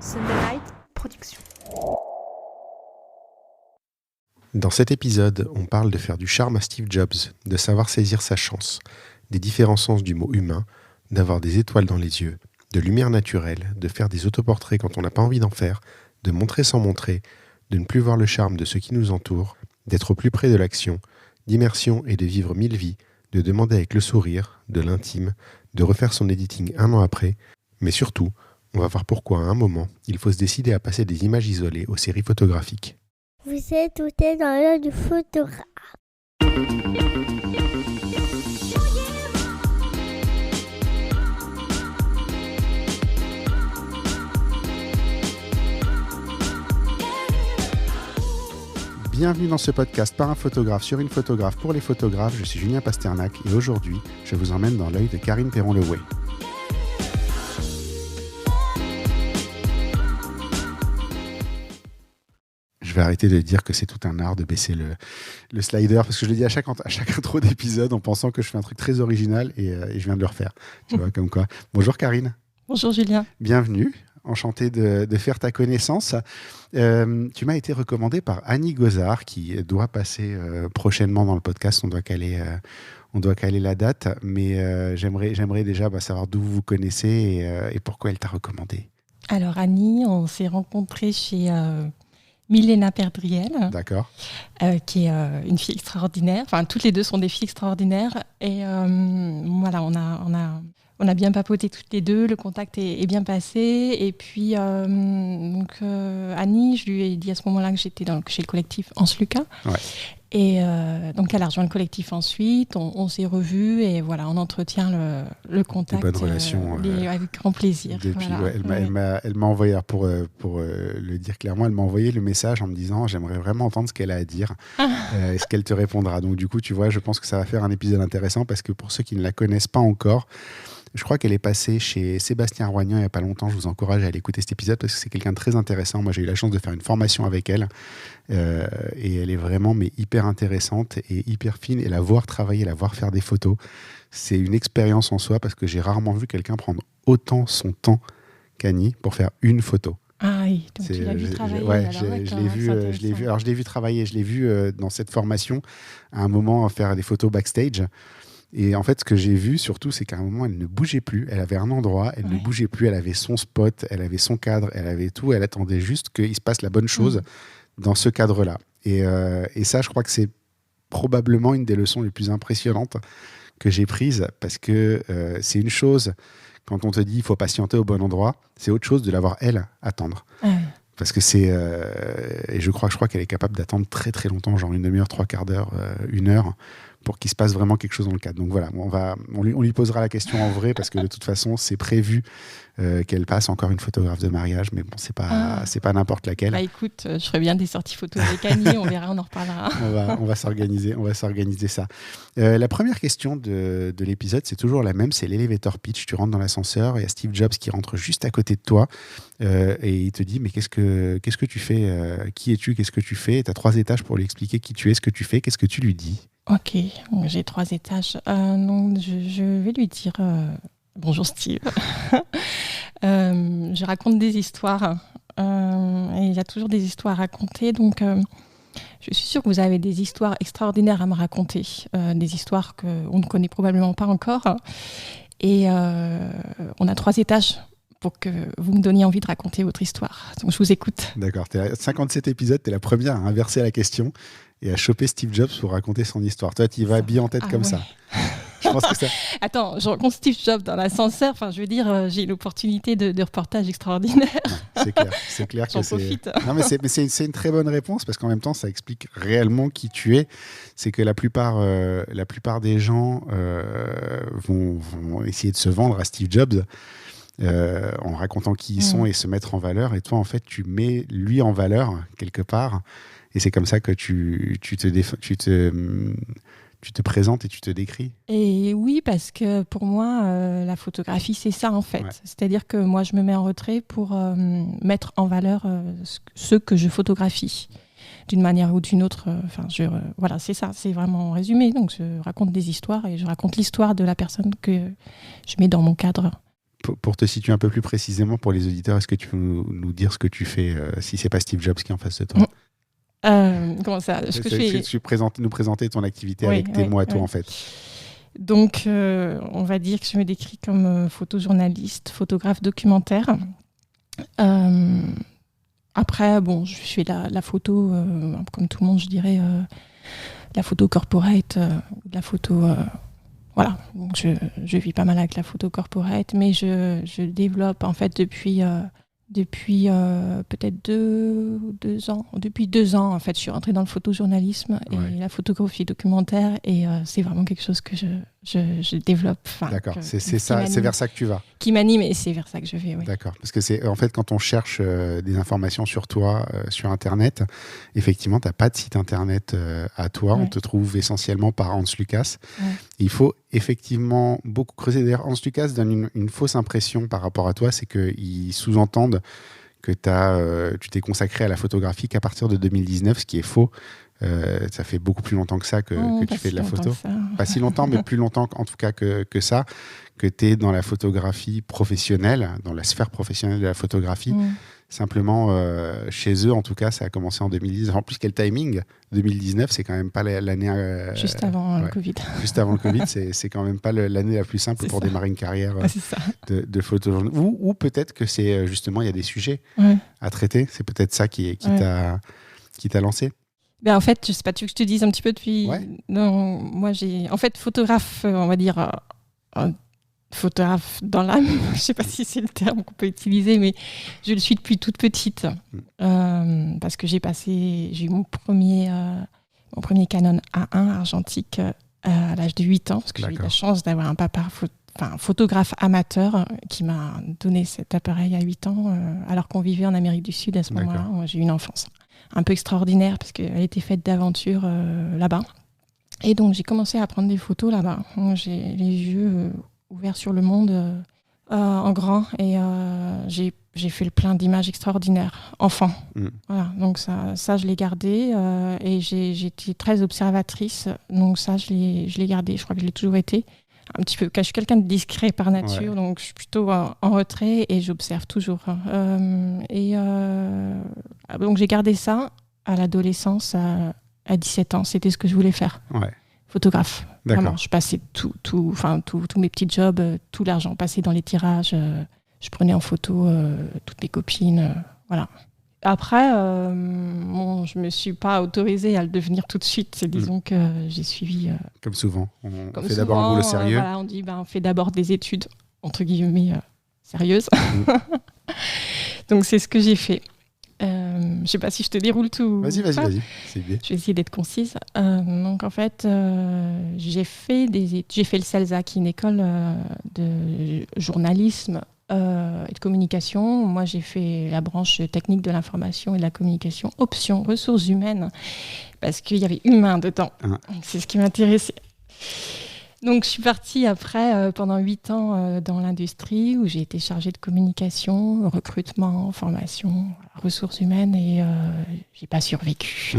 Sunderlight Productions. Dans cet épisode, on parle de faire du charme à Steve Jobs, de savoir saisir sa chance, des différents sens du mot humain, d'avoir des étoiles dans les yeux, de lumière naturelle, de faire des autoportraits quand on n'a pas envie d'en faire, de montrer sans montrer, de ne plus voir le charme de ceux qui nous entourent, d'être au plus près de l'action, d'immersion et de vivre 1000 vies, de demander avec le sourire, de l'intime, de refaire son editing 1 an après, mais surtout, on va voir pourquoi à un moment, il faut se décider à passer des images isolées aux séries photographiques. Vous êtes tout dans l'œil du photographe. Bienvenue dans ce podcast par un photographe sur une photographe pour les photographes. Je suis Julien Pasternak et aujourd'hui, je vous emmène dans l'œil de Karine Perron-Lewey. Je vais arrêter de dire que c'est tout un art de baisser le slider parce que je le dis à chaque intro d'épisode en pensant que je fais un truc très original et je viens de le refaire. Tu vois, comme quoi. Bonjour Karine. Bonjour Julien. Bienvenue. Enchanté de faire ta connaissance. Tu m'as été recommandé par Annie Gozard qui doit passer prochainement dans le podcast. On doit caler la date, mais j'aimerais déjà savoir d'où vous vous connaissez et pourquoi elle t'a recommandé. Alors Annie, on s'est rencontrés chez Milena Perdriel, D'accord. qui est une fille extraordinaire. Enfin, toutes les deux sont des filles extraordinaires. Et voilà, on a bien papoté toutes les deux, le contact est bien passé. Et puis, Annie, je lui ai dit à ce moment-là que j'étais chez le collectif Hans Lucas. Ouais. Et donc, elle a rejoint le collectif ensuite. On s'est revus et voilà, on entretient le contact. Des bonnes relations. Avec grand plaisir. Depuis, voilà. Elle m'a envoyé, pour le dire clairement, elle m'a envoyé le message en me disant « J'aimerais vraiment entendre ce qu'elle a à dire. Est-ce qu'elle te répondra ?» Donc, du coup, tu vois, je pense que ça va faire un épisode intéressant parce que pour ceux qui ne la connaissent pas encore, je crois qu'elle est passée chez Sébastien Roignan il n'y a pas longtemps. Je vous encourage à aller écouter cet épisode parce que c'est quelqu'un de très intéressant. Moi, j'ai eu la chance de faire une formation avec elle et elle est vraiment hyper intéressante et hyper fine. Et la voir travailler, la voir faire des photos, c'est une expérience en soi parce que j'ai rarement vu quelqu'un prendre autant son temps qu'Annie pour faire une photo. Ah oui, donc tu l'as vu travailler. Je l'ai vu travailler. Je l'ai vu dans cette formation à un moment faire des photos backstage. Et en fait, ce que j'ai vu surtout, c'est qu'à un moment, elle ne bougeait plus. Elle avait un endroit, elle ne bougeait plus. Elle avait son spot, elle avait son cadre, elle avait tout. Elle attendait juste qu'il se passe la bonne chose dans ce cadre-là. Et ça, je crois que c'est probablement une des leçons les plus impressionnantes que j'ai prises parce que c'est une chose, quand on te dit il faut patienter au bon endroit, c'est autre chose de l'avoir, elle, attendre. Parce que c'est... et je crois qu'elle est capable d'attendre très très longtemps, genre une demi-heure, 3/4 d'heure, 1 heure, pour qu'il se passe vraiment quelque chose dans le cadre. Donc voilà, on lui posera la question en vrai, parce que de toute façon, c'est prévu qu'elle passe encore une photographe de mariage, mais bon, c'est pas n'importe laquelle. Bah écoute, je ferai bien des sorties photos avec Annie, on verra, on en reparlera. on va s'organiser ça. La première question de l'épisode, c'est toujours la même, c'est l'elevator pitch. Tu rentres dans l'ascenseur, il y a Steve Jobs qui rentre juste à côté de toi et il te dit, mais qu'est-ce que tu fais, qui es-tu, qu'est-ce que tu fais? Tu as 3 étages pour lui expliquer qui tu es, ce que tu fais, qu'est-ce que tu lui dis? Ok, j'ai 3 étages. Donc je vais lui dire bonjour Steve. Je raconte des histoires et il y a toujours des histoires à raconter. Donc je suis sûre que vous avez des histoires extraordinaires à me raconter, des histoires qu'on ne connaît probablement pas encore. Et on a 3 étages pour que vous me donniez envie de raconter votre histoire. Donc je vous écoute. D'accord, tu es à 57 épisodes, tu es la première à inverser la question et à choper Steve Jobs pour raconter son histoire. Toi, tu y vas habillé en tête comme ça. Je pense que ça... Attends, je rencontre Steve Jobs dans l'ascenseur. Enfin, je veux dire, j'ai une opportunité de reportage extraordinaire. C'est clair que j'en profite. Non, mais c'est une très bonne réponse parce qu'en même temps, ça explique réellement qui tu es. C'est que la plupart des gens vont essayer de se vendre à Steve Jobs en racontant qui ils sont et se mettre en valeur. Et toi, en fait, tu mets lui en valeur quelque part. Et c'est comme ça que tu te présentes et tu te décris. Et oui, parce que pour moi, la photographie, c'est ça en fait. Ouais. C'est-à-dire que moi, je me mets en retrait pour mettre en valeur ce que je photographie d'une manière ou d'une autre. Voilà, c'est ça, c'est vraiment résumé. Donc, je raconte des histoires et je raconte l'histoire de la personne que je mets dans mon cadre. pour te situer un peu plus précisément pour les auditeurs, est-ce que tu peux nous dire ce que tu fais si c'est pas Steve Jobs qui est en face de toi? Comment ça? Nous présenter ton activité Oui, avec tes mots à toi, en fait. Donc, on va dire que je me décris comme photojournaliste, photographe documentaire. Après, bon, je fais la photo, comme tout le monde, je dirais, la photo corporate, la photo... voilà, donc je vis pas mal avec la photo corporate, mais je développe en fait depuis peut-être 2 ans. Depuis 2 ans, en fait, je suis rentrée dans le photojournalisme et la photographie documentaire, et c'est vraiment quelque chose que je développe. D'accord, c'est vers ça que tu vas. Qui m'anime, et c'est vers ça que je vais, oui. D'accord, parce que c'est en fait quand on cherche des informations sur toi sur Internet, effectivement, tu n'as pas de site Internet à toi, on te trouve essentiellement par Hans Lucas. Il faut effectivement beaucoup creuser. D'ailleurs, Hans Lucas donne une fausse impression par rapport à toi, c'est qu'ils sous-entendent que tu t'es consacré à la photographie qu'à partir de 2019, ce qui est faux. Ça fait beaucoup plus longtemps que ça que tu fais de la photo. Pas si longtemps, mais plus longtemps en tout cas que ça, que tu es dans la photographie professionnelle, dans la sphère professionnelle de la photographie. Simplement, chez eux, en tout cas, ça a commencé en 2010. En plus, quel timing! 2019, c'est quand même pas l'année... juste avant le Covid. Juste avant le Covid, c'est quand même pas l'année la plus simple pour démarrer une carrière de photojournaliste. Ou peut-être que c'est justement, il y a des sujets à traiter. C'est peut-être ça qui t'a lancé. Ben en fait, je sais pas, tu veux que je te dise un petit peu depuis... Non, moi, j'ai... En fait, photographe, on va dire... photographe dans l'âme, je sais pas si c'est le terme qu'on peut utiliser, mais je le suis depuis toute petite. Parce que j'ai eu mon premier Canon A1 argentique à l'âge de 8 ans, parce que j'ai eu la chance d'avoir un papa photographe amateur qui m'a donné cet appareil à 8 ans, alors qu'on vivait en Amérique du Sud à ce moment-là. Moi, j'ai eu une enfance un peu extraordinaire parce qu'elle était faite d'aventures là-bas. Et donc, j'ai commencé à prendre des photos là-bas. J'ai les yeux ouverts sur le monde en grand, et j'ai fait le plein d'images extraordinaires, enfant. Voilà, donc ça je l'ai gardé, et j'étais très observatrice, donc ça je l'ai gardé, je crois que je l'ai toujours été. Un petit peu, je suis quelqu'un de discret par nature, donc je suis plutôt en retrait et j'observe toujours. Donc j'ai gardé ça à l'adolescence, à 17 ans, c'était ce que je voulais faire. Photographe. Vraiment, je passais tous mes petits jobs, tout l'argent passé dans les tirages, je prenais en photo toutes mes copines, voilà. Après, je me suis pas autorisée à le devenir tout de suite. Disons que j'ai suivi... Comme souvent, on fait d'abord un boulot sérieux. On dit, on fait d'abord des études, entre guillemets, sérieuses. Donc, c'est ce que j'ai fait. Je sais pas si je te déroule tout. Vas-y, c'est bien. Je vais essayer d'être concise. Donc, en fait, j'ai fait le CELSA, qui est une école de journalisme et de communication. Moi, j'ai fait la branche technique de l'information et de la communication, option ressources humaines, parce qu'il y avait humain dedans. C'est ce qui m'intéressait. Donc, je suis partie après, pendant 8 ans, dans l'industrie, où j'ai été chargée de communication, recrutement, formation, ressources humaines, et j'ai pas survécu.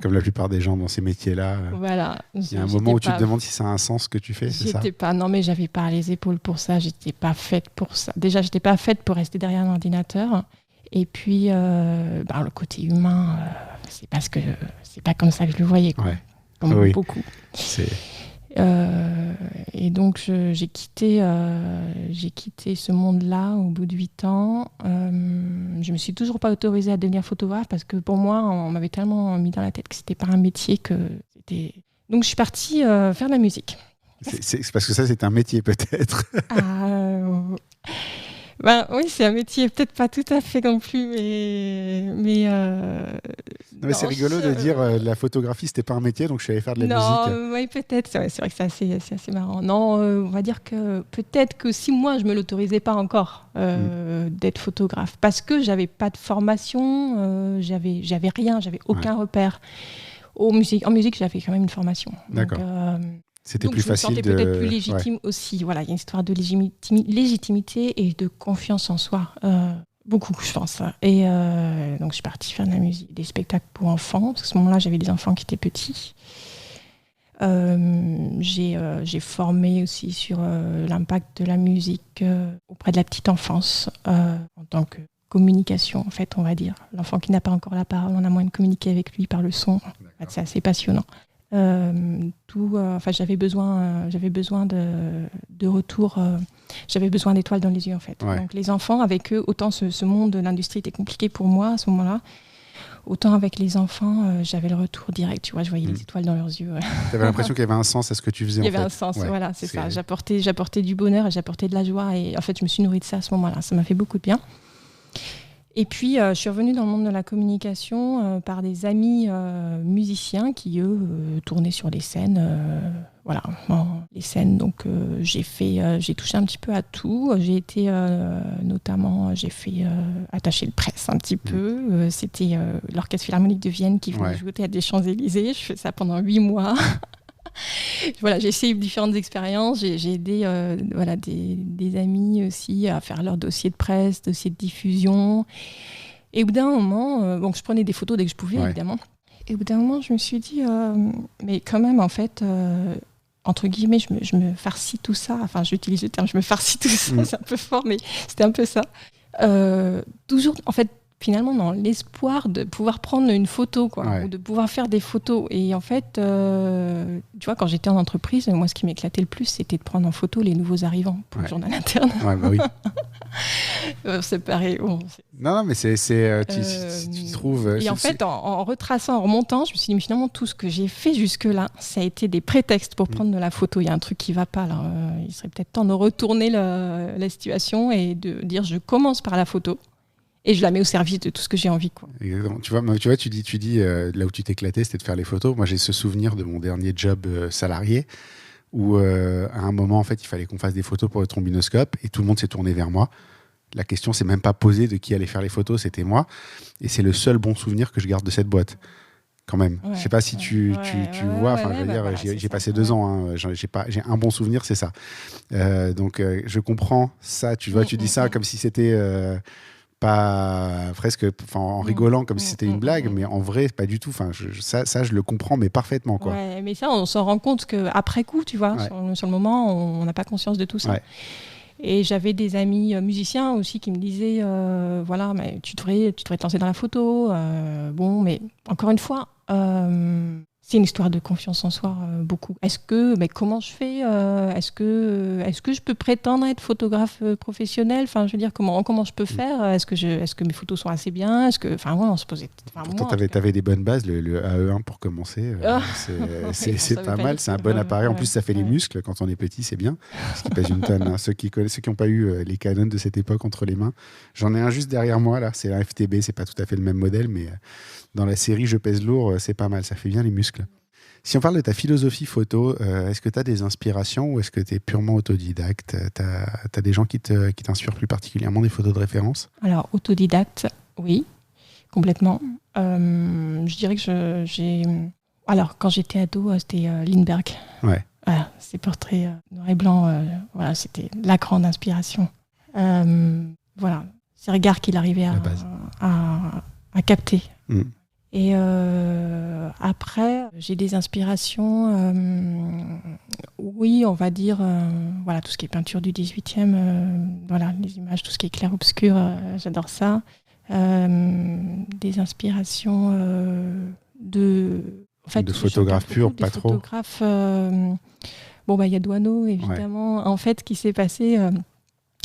Comme la plupart des gens dans ces métiers-là. Voilà. Il y a un moment où tu te demandes si ça a un sens ce que tu fais, c'est ça ? Non, mais j'avais pas les épaules pour ça. J'étais pas faite pour ça. Déjà, j'étais pas faite pour rester derrière un ordinateur. Et puis, le côté humain, c'est pas comme ça que je le voyais, quoi. Comme beaucoup. Et donc j'ai quitté ce monde-là au bout de 8 ans. Je me suis toujours pas autorisée à devenir photographe, parce que pour moi, on m'avait tellement mis dans la tête que c'était pas un métier, que c'était... Donc je suis partie faire de la musique. C'est parce que ça, c'est un métier, peut-être. Oui, c'est un métier, peut-être pas tout à fait non plus, mais c'est rigolo de dire la photographie, c'était pas un métier, donc je suis allée faire de la musique. Oui, peut-être. C'est vrai que c'est assez marrant. Non, on va dire que peut-être que si moi, je me l'autorisais pas encore d'être photographe, parce que j'avais pas de formation, j'avais rien, j'avais aucun repère. En musique, j'avais quand même une formation. D'accord. C'était plus facile. Donc, je me sentais peut-être plus légitime aussi. Voilà, il y a une histoire de légitimité et de confiance en soi. Beaucoup, je pense. Et donc, je suis partie faire de la musique, des spectacles pour enfants. Parce qu'à ce moment-là, j'avais des enfants qui étaient petits. J'ai formé aussi sur l'impact de la musique auprès de la petite enfance en tant que communication, en fait, on va dire. L'enfant qui n'a pas encore la parole, on a moyen de communiquer avec lui par le son. En fait, c'est assez passionnant. J'avais besoin de retour. J'avais besoin d'étoiles dans les yeux, en fait. Ouais. Donc, les enfants, avec eux, autant ce monde de l'industrie était compliqué pour moi à ce moment-là, autant avec les enfants, j'avais le retour direct. Tu vois, je voyais les étoiles dans leurs yeux. Ouais. Tu avais l'impression qu'il y avait un sens à ce que tu faisais. Il y avait un sens, voilà, c'est ça. J'apportais du bonheur et j'apportais de la joie. Et en fait, je me suis nourrie de ça à ce moment-là. Ça m'a fait beaucoup de bien. Et puis, je suis revenue dans le monde de la communication par des amis musiciens qui, eux, tournaient sur les scènes. Les scènes. Donc, j'ai touché un petit peu à tout. J'ai été, j'ai fait attaché de presse un petit peu. C'était l'Orchestre Philharmonique de Vienne qui venait jouer au Théâtre des Champs-Élysées. Je fais ça pendant 8 mois. Voilà, j'ai essayé différentes expériences. J'ai aidé des amis aussi à faire leur dossier de presse, dossier de diffusion. Et au bout d'un moment, je prenais des photos dès que je pouvais, évidemment. Et au bout d'un moment, je me suis dit, mais quand même, en fait, entre guillemets, je me farcis tout ça. Enfin, j'utilise le terme, je me farcis tout ça, c'est un peu fort, mais c'était un peu ça. Toujours, en fait, finalement, dans l'espoir de pouvoir prendre une photo, ou de pouvoir faire des photos. Et en fait, tu vois, quand j'étais en entreprise, moi, ce qui m'éclatait le plus, c'était de prendre en photo les nouveaux arrivants pour le journal interne. Ouais, bah oui. C'est pareil. Bon, non, mais tu trouves... Et en fait, en retraçant, en remontant, je me suis dit, mais finalement, tout ce que j'ai fait jusque-là, ça a été des prétextes pour prendre de la photo. Il y a un truc qui ne va pas, là. Il serait peut-être temps de retourner la situation et de dire, je commence par la photo. Et je la mets au service de tout ce que j'ai envie, quoi. Exactement. Tu dis là où tu t'éclatais, c'était de faire les photos. Moi, j'ai ce souvenir de mon dernier job salarié où, à un moment, en fait, il fallait qu'on fasse des photos pour le trombinoscope et tout le monde s'est tourné vers moi. La question s'est même pas posée de qui allait faire les photos, c'était moi. Et c'est le seul bon souvenir que je garde de cette boîte. Quand même. Je sais pas si tu vois. J'ai passé 2 ans. Hein, j'ai un bon souvenir, c'est ça. Donc, je comprends ça. Tu vois, tu dis ça comme si c'était... pas presque en rigolant comme si c'était une blague, mais en vrai pas du tout. Ça je le comprends mais parfaitement, quoi. Ouais, mais ça on s'en rend compte qu'après coup, tu vois, sur le moment on n'a pas conscience de tout ça. Et j'avais des amis musiciens aussi qui me disaient mais tu devrais te lancer dans la photo, mais encore une fois, c'est une histoire de confiance en soi, beaucoup. Comment je fais est-ce que je peux prétendre être photographe professionnel? Enfin, je veux dire, comment je peux faire? Est-ce que mes photos sont assez bien? On se posait... Pourtant, t'avais des bonnes bases, le AE1 pour commencer. C'est pas mal, c'est un bon appareil. En plus, ça fait les muscles. Quand on est petit, c'est bien. Parce qu'il pèse une tonne. Hein. Ceux qui n'ont pas eu les Canon de cette époque entre les mains. J'en ai un juste derrière moi, là. C'est un FTB, c'est pas tout à fait le même modèle, mais... Dans la série Je pèse lourd, c'est pas mal, ça fait bien les muscles. Si on parle de ta philosophie photo, est-ce que tu as des inspirations ou est-ce que tu es purement autodidacte? Tu as des gens qui t'inspirent plus particulièrement, des photos de référence? Alors, autodidacte, oui, complètement. Je dirais que j'ai... Alors, quand j'étais ado, c'était Lindbergh. Ouais. Voilà, ces portraits noir et blanc, c'était la grande inspiration. Ces regards qu'il arrivait à capter. Et après, j'ai des inspirations, on va dire, tout ce qui est peinture du 18e, les images, tout ce qui est clair-obscur, j'adore ça. Des inspirations de photographes purs, pas trop. Il y a Doisneau, évidemment. Ouais. En fait, ce qui s'est passé,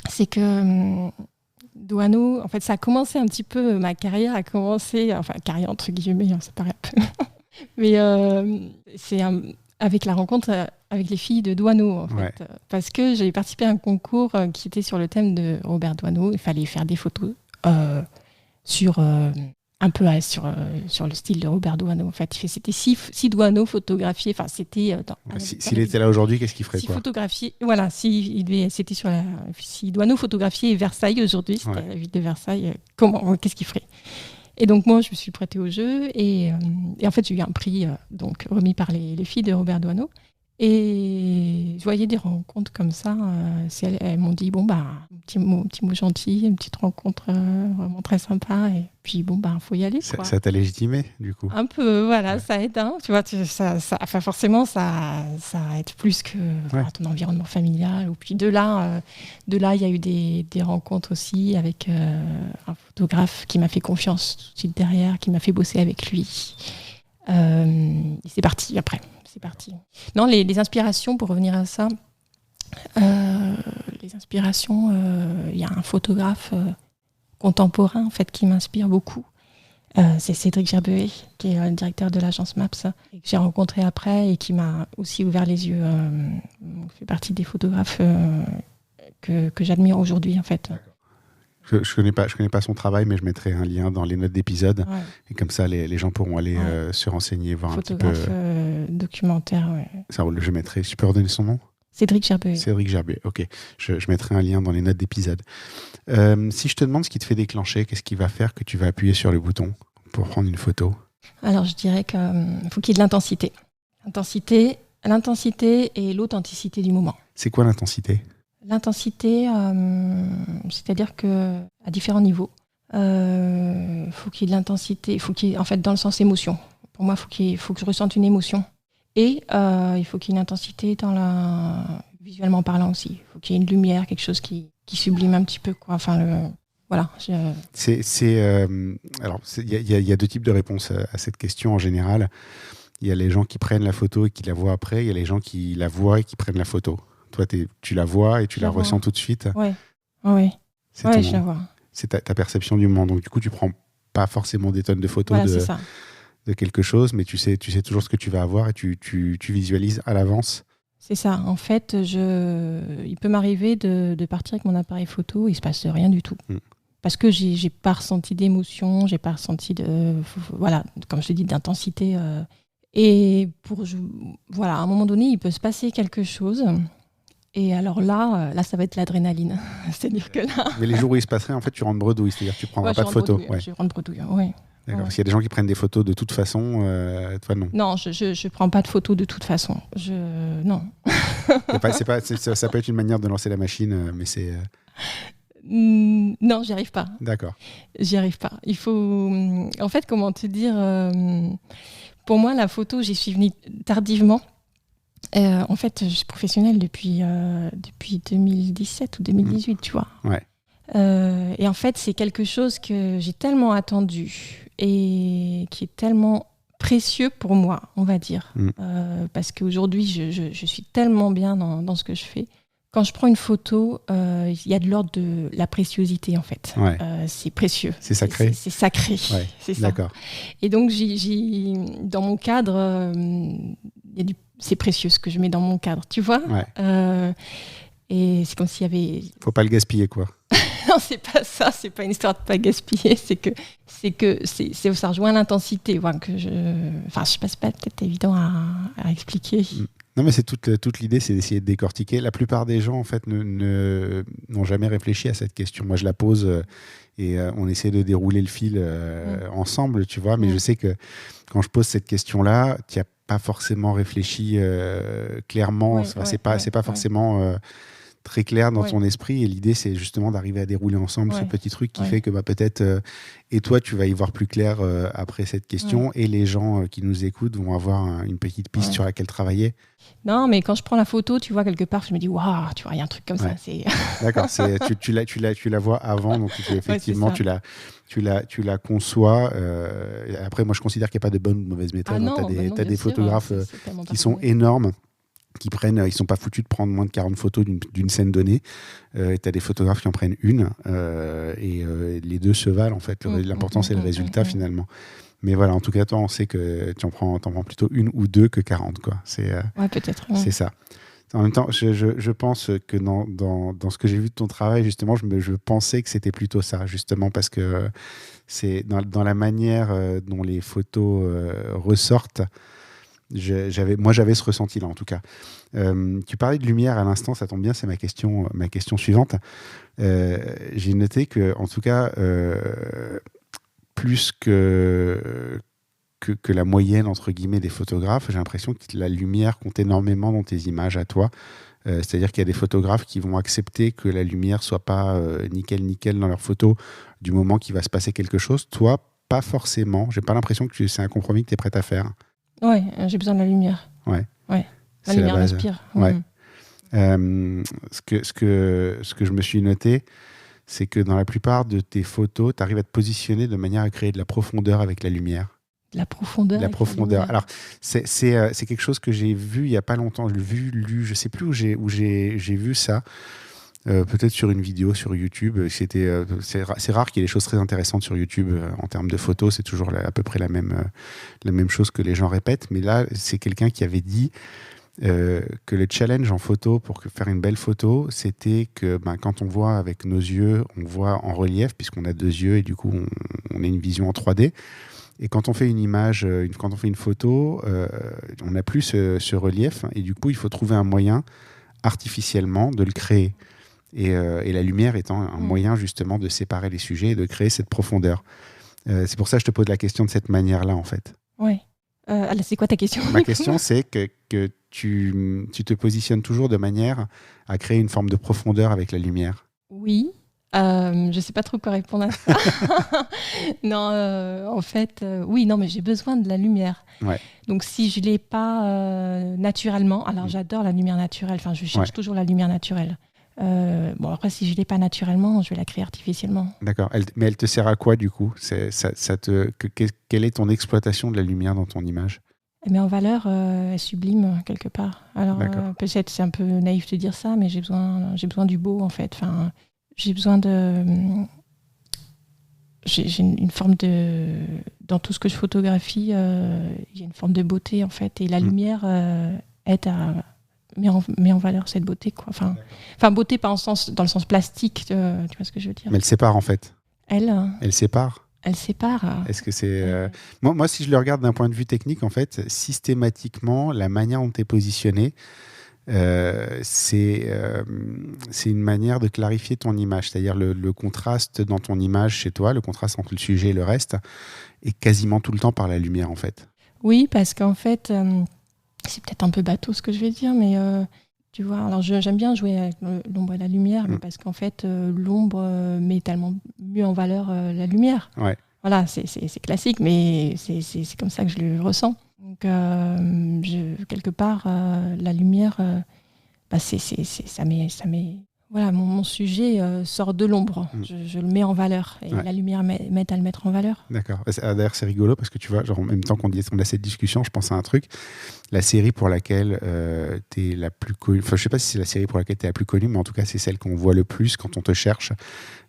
c'est que... Doisneau, en fait, ça a commencé un petit peu, ma carrière a commencé, carrière entre guillemets, ça paraît un peu. Mais c'est avec la rencontre avec les filles de Doisneau, en fait. Parce que j'avais participé à un concours qui était sur le thème de Robert Doisneau. Il fallait faire des photos sur le style de Robert Doisneau. En fait, c'était six Doisneau photographiés. Enfin, c'était. S'il était là aujourd'hui, qu'est-ce qu'il ferait, quoi? Photographié. Voilà, c'était si Doisneau photographiait Versailles aujourd'hui, c'était la ville de Versailles. Qu'est-ce qu'il ferait? Et donc moi, je me suis prêtée au jeu et en fait, j'ai eu un prix remis par les filles de Robert Doisneau. Et je voyais des rencontres comme ça. Elles m'ont dit, bon, bah, un petit mot gentil, une petite rencontre vraiment très sympa. Et puis, bon, bah, faut y aller. Quoi. Ça t'a légitimé, du coup. Un peu, voilà, ça aide. Hein, tu vois, enfin, forcément, ça aide plus que ton environnement familial. Ou puis de là, il y a eu des rencontres aussi avec un photographe qui m'a fait confiance tout de suite derrière, qui m'a fait bosser avec lui. Et c'est parti après. C'est parti. Non, les inspirations, pour revenir à ça, les inspirations, il y a un photographe contemporain en fait qui m'inspire beaucoup. C'est Cédric Gerbehet, qui est le directeur de l'agence MAPS, et que j'ai rencontré après et qui m'a aussi ouvert les yeux. Fait partie des photographes que j'admire aujourd'hui en fait. Je connais pas son travail, mais je mettrai un lien dans les notes d'épisode. Ouais. Et comme ça, les gens pourront aller se renseigner, voir photographe, un petit peu. Documentaire, ouais. Ça roule, je mettrai. Tu peux redonner son nom ? Cédric Gerbehet. Cédric Gerbehet, ok. Je mettrai un lien dans les notes d'épisode. Si je te demande ce qui te fait déclencher, qu'est-ce qui va faire que tu vas appuyer sur le bouton pour prendre une photo ? Alors, je dirais qu'il faut qu'il y ait de l'intensité. L'intensité et l'authenticité du moment. C'est quoi l'intensité ? L'intensité, c'est-à-dire qu'à différents niveaux, faut qu'il y ait de l'intensité, faut qu'il y ait, en fait, dans le sens émotion. Pour moi, il faut que je ressente une émotion. Et il faut qu'il y ait une intensité visuellement parlant aussi. Il faut qu'il y ait une lumière, quelque chose qui sublime un petit peu, quoi. Enfin, voilà. Alors, il y a deux types de réponses à cette question en général. Il y a les gens qui prennent la photo et qui la voient après. Il y a les gens qui la voient et qui prennent la photo. Toi, tu la vois et tu la ressens tout de suite. Oui. Je la vois. C'est ta perception du moment. Donc, du coup, tu prends pas forcément des tonnes de photos de quelque chose, mais tu sais toujours ce que tu vas avoir et tu visualises à l'avance. C'est ça. En fait, il peut m'arriver de partir avec mon appareil photo et il ne se passe rien du tout. Parce que j'ai pas ressenti d'émotion, j'ai pas ressenti comme je te dis, d'intensité. Et à un moment donné, il peut se passer quelque chose. Et alors là, ça va être l'adrénaline. C'est-à-dire que là... Mais les jours où il se passerait, en fait, tu rentres bredouille. C'est-à-dire que tu ne prendras pas de photos. Je rentre bredouille, oui. D'accord. Parce qu'il y a des gens qui prennent des photos de toute façon. Toi, non. Non, je ne prends pas de photos de toute façon. Non. Ça peut être une manière de lancer la machine, mais c'est... Non, j'y arrive pas. D'accord. J'y arrive pas. Il faut... En fait, comment te dire... Pour moi, la photo, j'y suis venue tardivement. En fait, je suis professionnelle depuis 2017 ou 2018, tu vois. Ouais. Et en fait, c'est quelque chose que j'ai tellement attendu et qui est tellement précieux pour moi, on va dire. Parce qu'aujourd'hui, je suis tellement bien dans ce que je fais. Quand je prends une photo, il y a de l'ordre de la préciosité, en fait. Ouais. C'est précieux. C'est sacré. C'est sacré. Ouais. C'est ça. D'accord. Et donc, dans mon cadre, c'est précieux ce que je mets dans mon cadre, tu vois. Ouais. Et c'est comme s'il y avait... Faut pas le gaspiller, quoi. Non, c'est pas ça. C'est pas une histoire de pas gaspiller. C'est que ça rejoint l'intensité. Enfin, je sais pas, c'est pas peut-être évident à expliquer. Non, mais c'est toute l'idée, c'est d'essayer de décortiquer. La plupart des gens, en fait, n'ont jamais réfléchi à cette question. Moi, je la pose et on essaie de dérouler le fil ensemble, tu vois. Mais je sais que quand je pose cette question-là, tu n'as pas forcément réfléchi clairement. C'est pas forcément très clair dans ton esprit. Et l'idée, c'est justement d'arriver à dérouler ensemble ce petit truc qui fait que peut-être... et toi, tu vas y voir plus clair après cette question. Et les gens qui nous écoutent vont avoir une petite piste sur laquelle travailler. Non, mais quand je prends la photo, tu vois, quelque part, je me dis, waouh, tu vois, il y a un truc comme ça. D'accord, tu la vois avant, donc effectivement, tu la conçois. Après, moi, je considère qu'il n'y a pas de bonne ou de mauvaise méthode. Tu as des photographes qui sont énormes, qui prennent, ils sont pas foutus de prendre moins de 40 photos d'une scène donnée. Tu as des photographes qui en prennent une, et les deux se valent, en fait. L'important, c'est le résultat, finalement. Mais voilà, en tout cas, toi, on sait que tu en prends plutôt une ou deux que 40, quoi. Peut-être. C'est ça. En même temps, je pense que dans ce que j'ai vu de ton travail, justement, je pensais que c'était plutôt ça, justement, parce que c'est dans la manière dont les photos ressortent. J'avais ce ressenti-là, en tout cas. Tu parlais de lumière à l'instant, ça tombe bien, c'est ma question suivante. J'ai noté que, en tout cas, plus que que la moyenne, entre guillemets, des photographes. J'ai l'impression que la lumière compte énormément dans tes images à toi. C'est-à-dire qu'il y a des photographes qui vont accepter que la lumière soit pas nickel dans leurs photos du moment qu'il va se passer quelque chose. Toi, pas forcément. J'ai pas l'impression que c'est un compromis que tu es prête à faire. Ouais, j'ai besoin de la lumière. Ouais. La lumière m'inspire. Ouais. Ce que je me suis noté, c'est que dans la plupart de tes photos, tu arrives à te positionner de manière à créer de la profondeur avec la lumière. La profondeur. La profondeur. Alors, c'est quelque chose que j'ai vu il n'y a pas longtemps. Lu, je ne sais plus où j'ai vu ça. Peut-être sur une vidéo sur YouTube. C'est rare qu'il y ait des choses très intéressantes sur YouTube en termes de photos. C'est toujours à peu près la même chose que les gens répètent. Mais là, c'est quelqu'un qui avait dit que le challenge en photo pour faire une belle photo, c'était que quand on voit avec nos yeux, on voit en relief, puisqu'on a 2 yeux et du coup, on a une vision en 3D. Et quand on fait une image, quand on fait une photo, on n'a plus ce relief. Et du coup, il faut trouver un moyen artificiellement de le créer. Et la lumière étant un moyen justement de séparer les sujets et de créer cette profondeur. C'est pour ça que je te pose la question de cette manière-là, en fait. Oui. C'est quoi ta question ? Ma question, c'est que tu te positionnes toujours de manière à créer une forme de profondeur avec la lumière. Oui. Je ne sais pas trop quoi répondre à ça. Non, en fait, oui, non, mais j'ai besoin de la lumière. Ouais. Donc, si je ne l'ai pas naturellement, alors j'adore la lumière naturelle. Enfin, je cherche toujours la lumière naturelle. Bon, après, si je ne l'ai pas naturellement, je vais la créer artificiellement. D'accord. Mais elle te sert à quoi, du coup ? Quelle est ton exploitation de la lumière dans ton image ? Elle met en valeur, elle sublime quelque part. Alors, peut-être c'est un peu naïf de dire ça, mais j'ai besoin du beau, en fait. Enfin, j'ai besoin de... J'ai une forme de... Dans tout ce que je photographie, il y a une forme de beauté, en fait. Et la lumière aide à... met en valeur cette beauté, quoi. Enfin, beauté pas dans le sens plastique, tu vois ce que je veux dire. Mais elle sépare, en fait. Elle sépare. Elle sépare. Est-ce que c'est... Moi, si je le regarde d'un point de vue technique, en fait, systématiquement, la manière dont tu es positionné, c'est une manière de clarifier ton image. C'est-à-dire le contraste dans ton image chez toi, le contraste entre le sujet et le reste, est quasiment tout le temps par la lumière, en fait. Oui, parce qu'en fait, c'est peut-être un peu bateau ce que je vais dire, mais tu vois, alors j'aime bien jouer avec l'ombre et la lumière, mais parce qu'en fait, l'ombre met tellement mieux en valeur la lumière. Ouais. Voilà, c'est classique, mais c'est comme ça que je le ressens. Donc, quelque part, la lumière, ça met voilà, mon sujet sort de l'ombre. Je le mets en valeur. Et la lumière m'aide à le mettre en valeur. D'accord. D'ailleurs, c'est rigolo parce que tu vois, genre, en même temps qu'on a cette discussion, je pense à un truc. La série pour laquelle tu es la plus connue, enfin, je sais pas si c'est la série pour laquelle tu es la plus connue, mais en tout cas, c'est celle qu'on voit le plus quand on te cherche.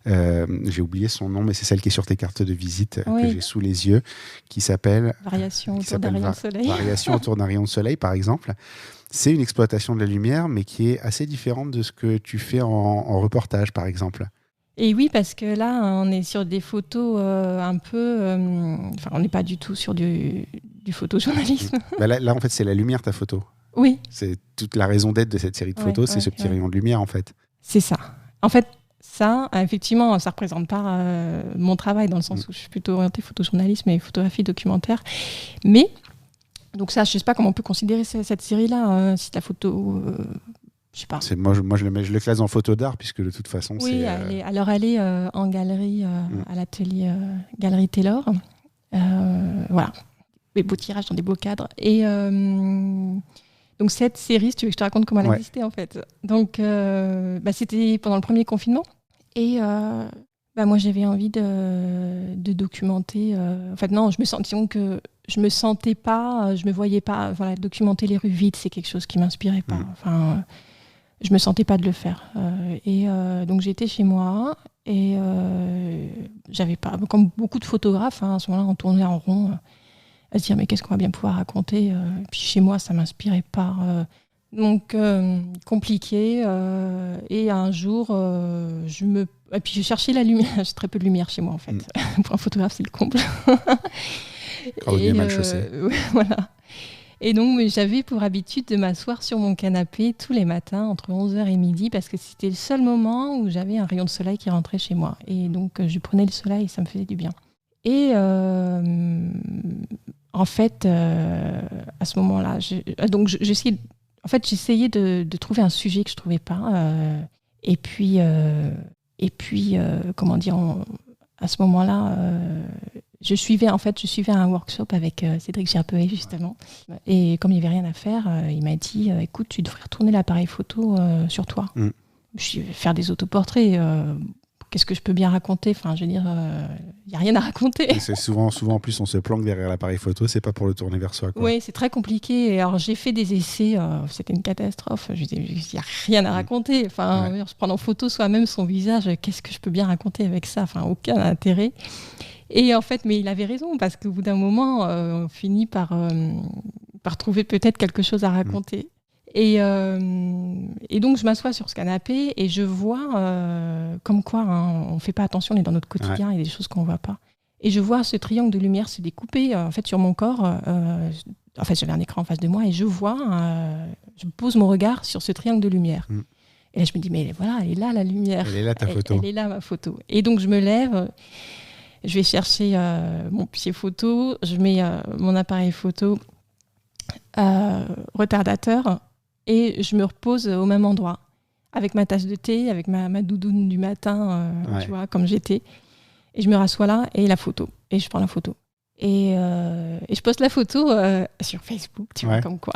J'ai oublié son nom, mais c'est celle qui est sur tes cartes de visite que j'ai sous les yeux, qui s'appelle Variation autour d'un rayon de soleil. Variation autour d'un rayon de soleil, par exemple. C'est une exploitation de la lumière, mais qui est assez différente de ce que tu fais en reportage, par exemple. Et oui, parce que là, on est sur des photos un peu... Enfin, on n'est pas du tout sur du photojournalisme. Là, en fait, c'est la lumière, ta photo. Oui. C'est toute la raison d'être de cette série de photos, c'est ce petit rayon de lumière, en fait. C'est ça. En fait, ça, effectivement, ça ne représente pas mon travail, dans le sens où je suis plutôt orientée photojournalisme et photographie documentaire. Mais... Donc ça, je ne sais pas comment on peut considérer cette série-là, si la photo, je sais pas. Moi, je le classe en photo d'art, puisque de toute façon, oui, alors elle est en galerie, à l'atelier Galerie Taylor. Voilà, des beaux tirages dans des beaux cadres. Et donc cette série, si tu veux que je te raconte comment elle existait en fait. Donc c'était pendant le premier confinement. Et moi, j'avais envie de documenter. En fait, non, je me sentais pas, je me voyais pas. Voilà, documenter les rues vides, c'est quelque chose qui m'inspirait pas. Enfin, je me sentais pas de le faire. Donc j'étais chez moi et j'avais pas, comme beaucoup de photographes, à ce moment-là, on tournait en rond, à se dire mais qu'est-ce qu'on va bien pouvoir raconter. Puis chez moi, ça m'inspirait pas. Donc compliqué. Et un jour, et puis je cherchais la lumière. J'ai très peu de lumière chez moi en fait. Pour un photographe, c'est le comble. Cordonnier mal chaussé. Voilà. Et donc j'avais pour habitude de m'asseoir sur mon canapé tous les matins entre 11h et midi parce que c'était le seul moment où j'avais un rayon de soleil qui rentrait chez moi. Et donc je prenais le soleil et ça me faisait du bien. Et en fait, à ce moment-là, j'essayais de trouver un sujet que je trouvais pas. Et puis, comment dire, à ce moment-là, je suivais un workshop avec Cédric Gerpeuet, justement. Et comme il n'y avait rien à faire, il m'a dit écoute, tu devrais retourner l'appareil photo sur toi. Je vais faire des autoportraits. Qu'est-ce que je peux bien raconter ? Enfin, je veux dire, il n'y a rien à raconter. Et c'est souvent, en plus, on se planque derrière l'appareil photo, c'est pas pour le tourner vers soi, quoi. Oui, c'est très compliqué. Alors, j'ai fait des essais, c'était une catastrophe. Je disais, il n'y a rien à raconter. Enfin, se prendre en photo soi-même son visage, qu'est-ce que je peux bien raconter avec ça ? Enfin, aucun intérêt. Et en fait, mais il avait raison, parce qu'au bout d'un moment, on finit par trouver peut-être quelque chose à raconter. Et donc, je m'assois sur ce canapé et je vois comme quoi on ne fait pas attention, on est dans notre quotidien, il y a des choses qu'on ne voit pas. Et je vois ce triangle de lumière se découper en fait, sur mon corps. En fait, j'avais un écran en face de moi et je pose mon regard sur ce triangle de lumière. Et là, je me dis, mais voilà, elle est là, la lumière. Elle est là, ta photo. Elle est là, ma photo. Et donc, je me lève, je vais chercher mon pied photo, je mets mon appareil photo retardateur. Et je me repose au même endroit, avec ma tasse de thé, avec ma doudoune du matin, tu vois, comme j'étais. Et je me rassois là, et la photo. Et je prends la photo. Et je poste la photo sur Facebook, tu vois, comme quoi.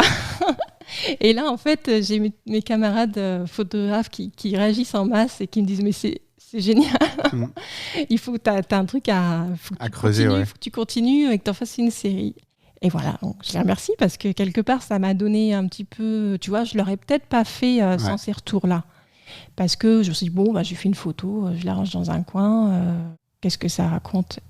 Et là, en fait, j'ai mes camarades photographes qui réagissent en masse et qui me disent « Mais c'est génial. Il faut que tu as un truc à creuser, faut que tu continues et que tu en fasses une série. » Et voilà, donc je les remercie parce que quelque part, ça m'a donné un petit peu... Tu vois, je ne l'aurais peut-être pas fait sans ces retours-là. Parce que je me suis dit, bon, j'ai fait une photo, je la range dans un coin, qu'est-ce que ça raconte ?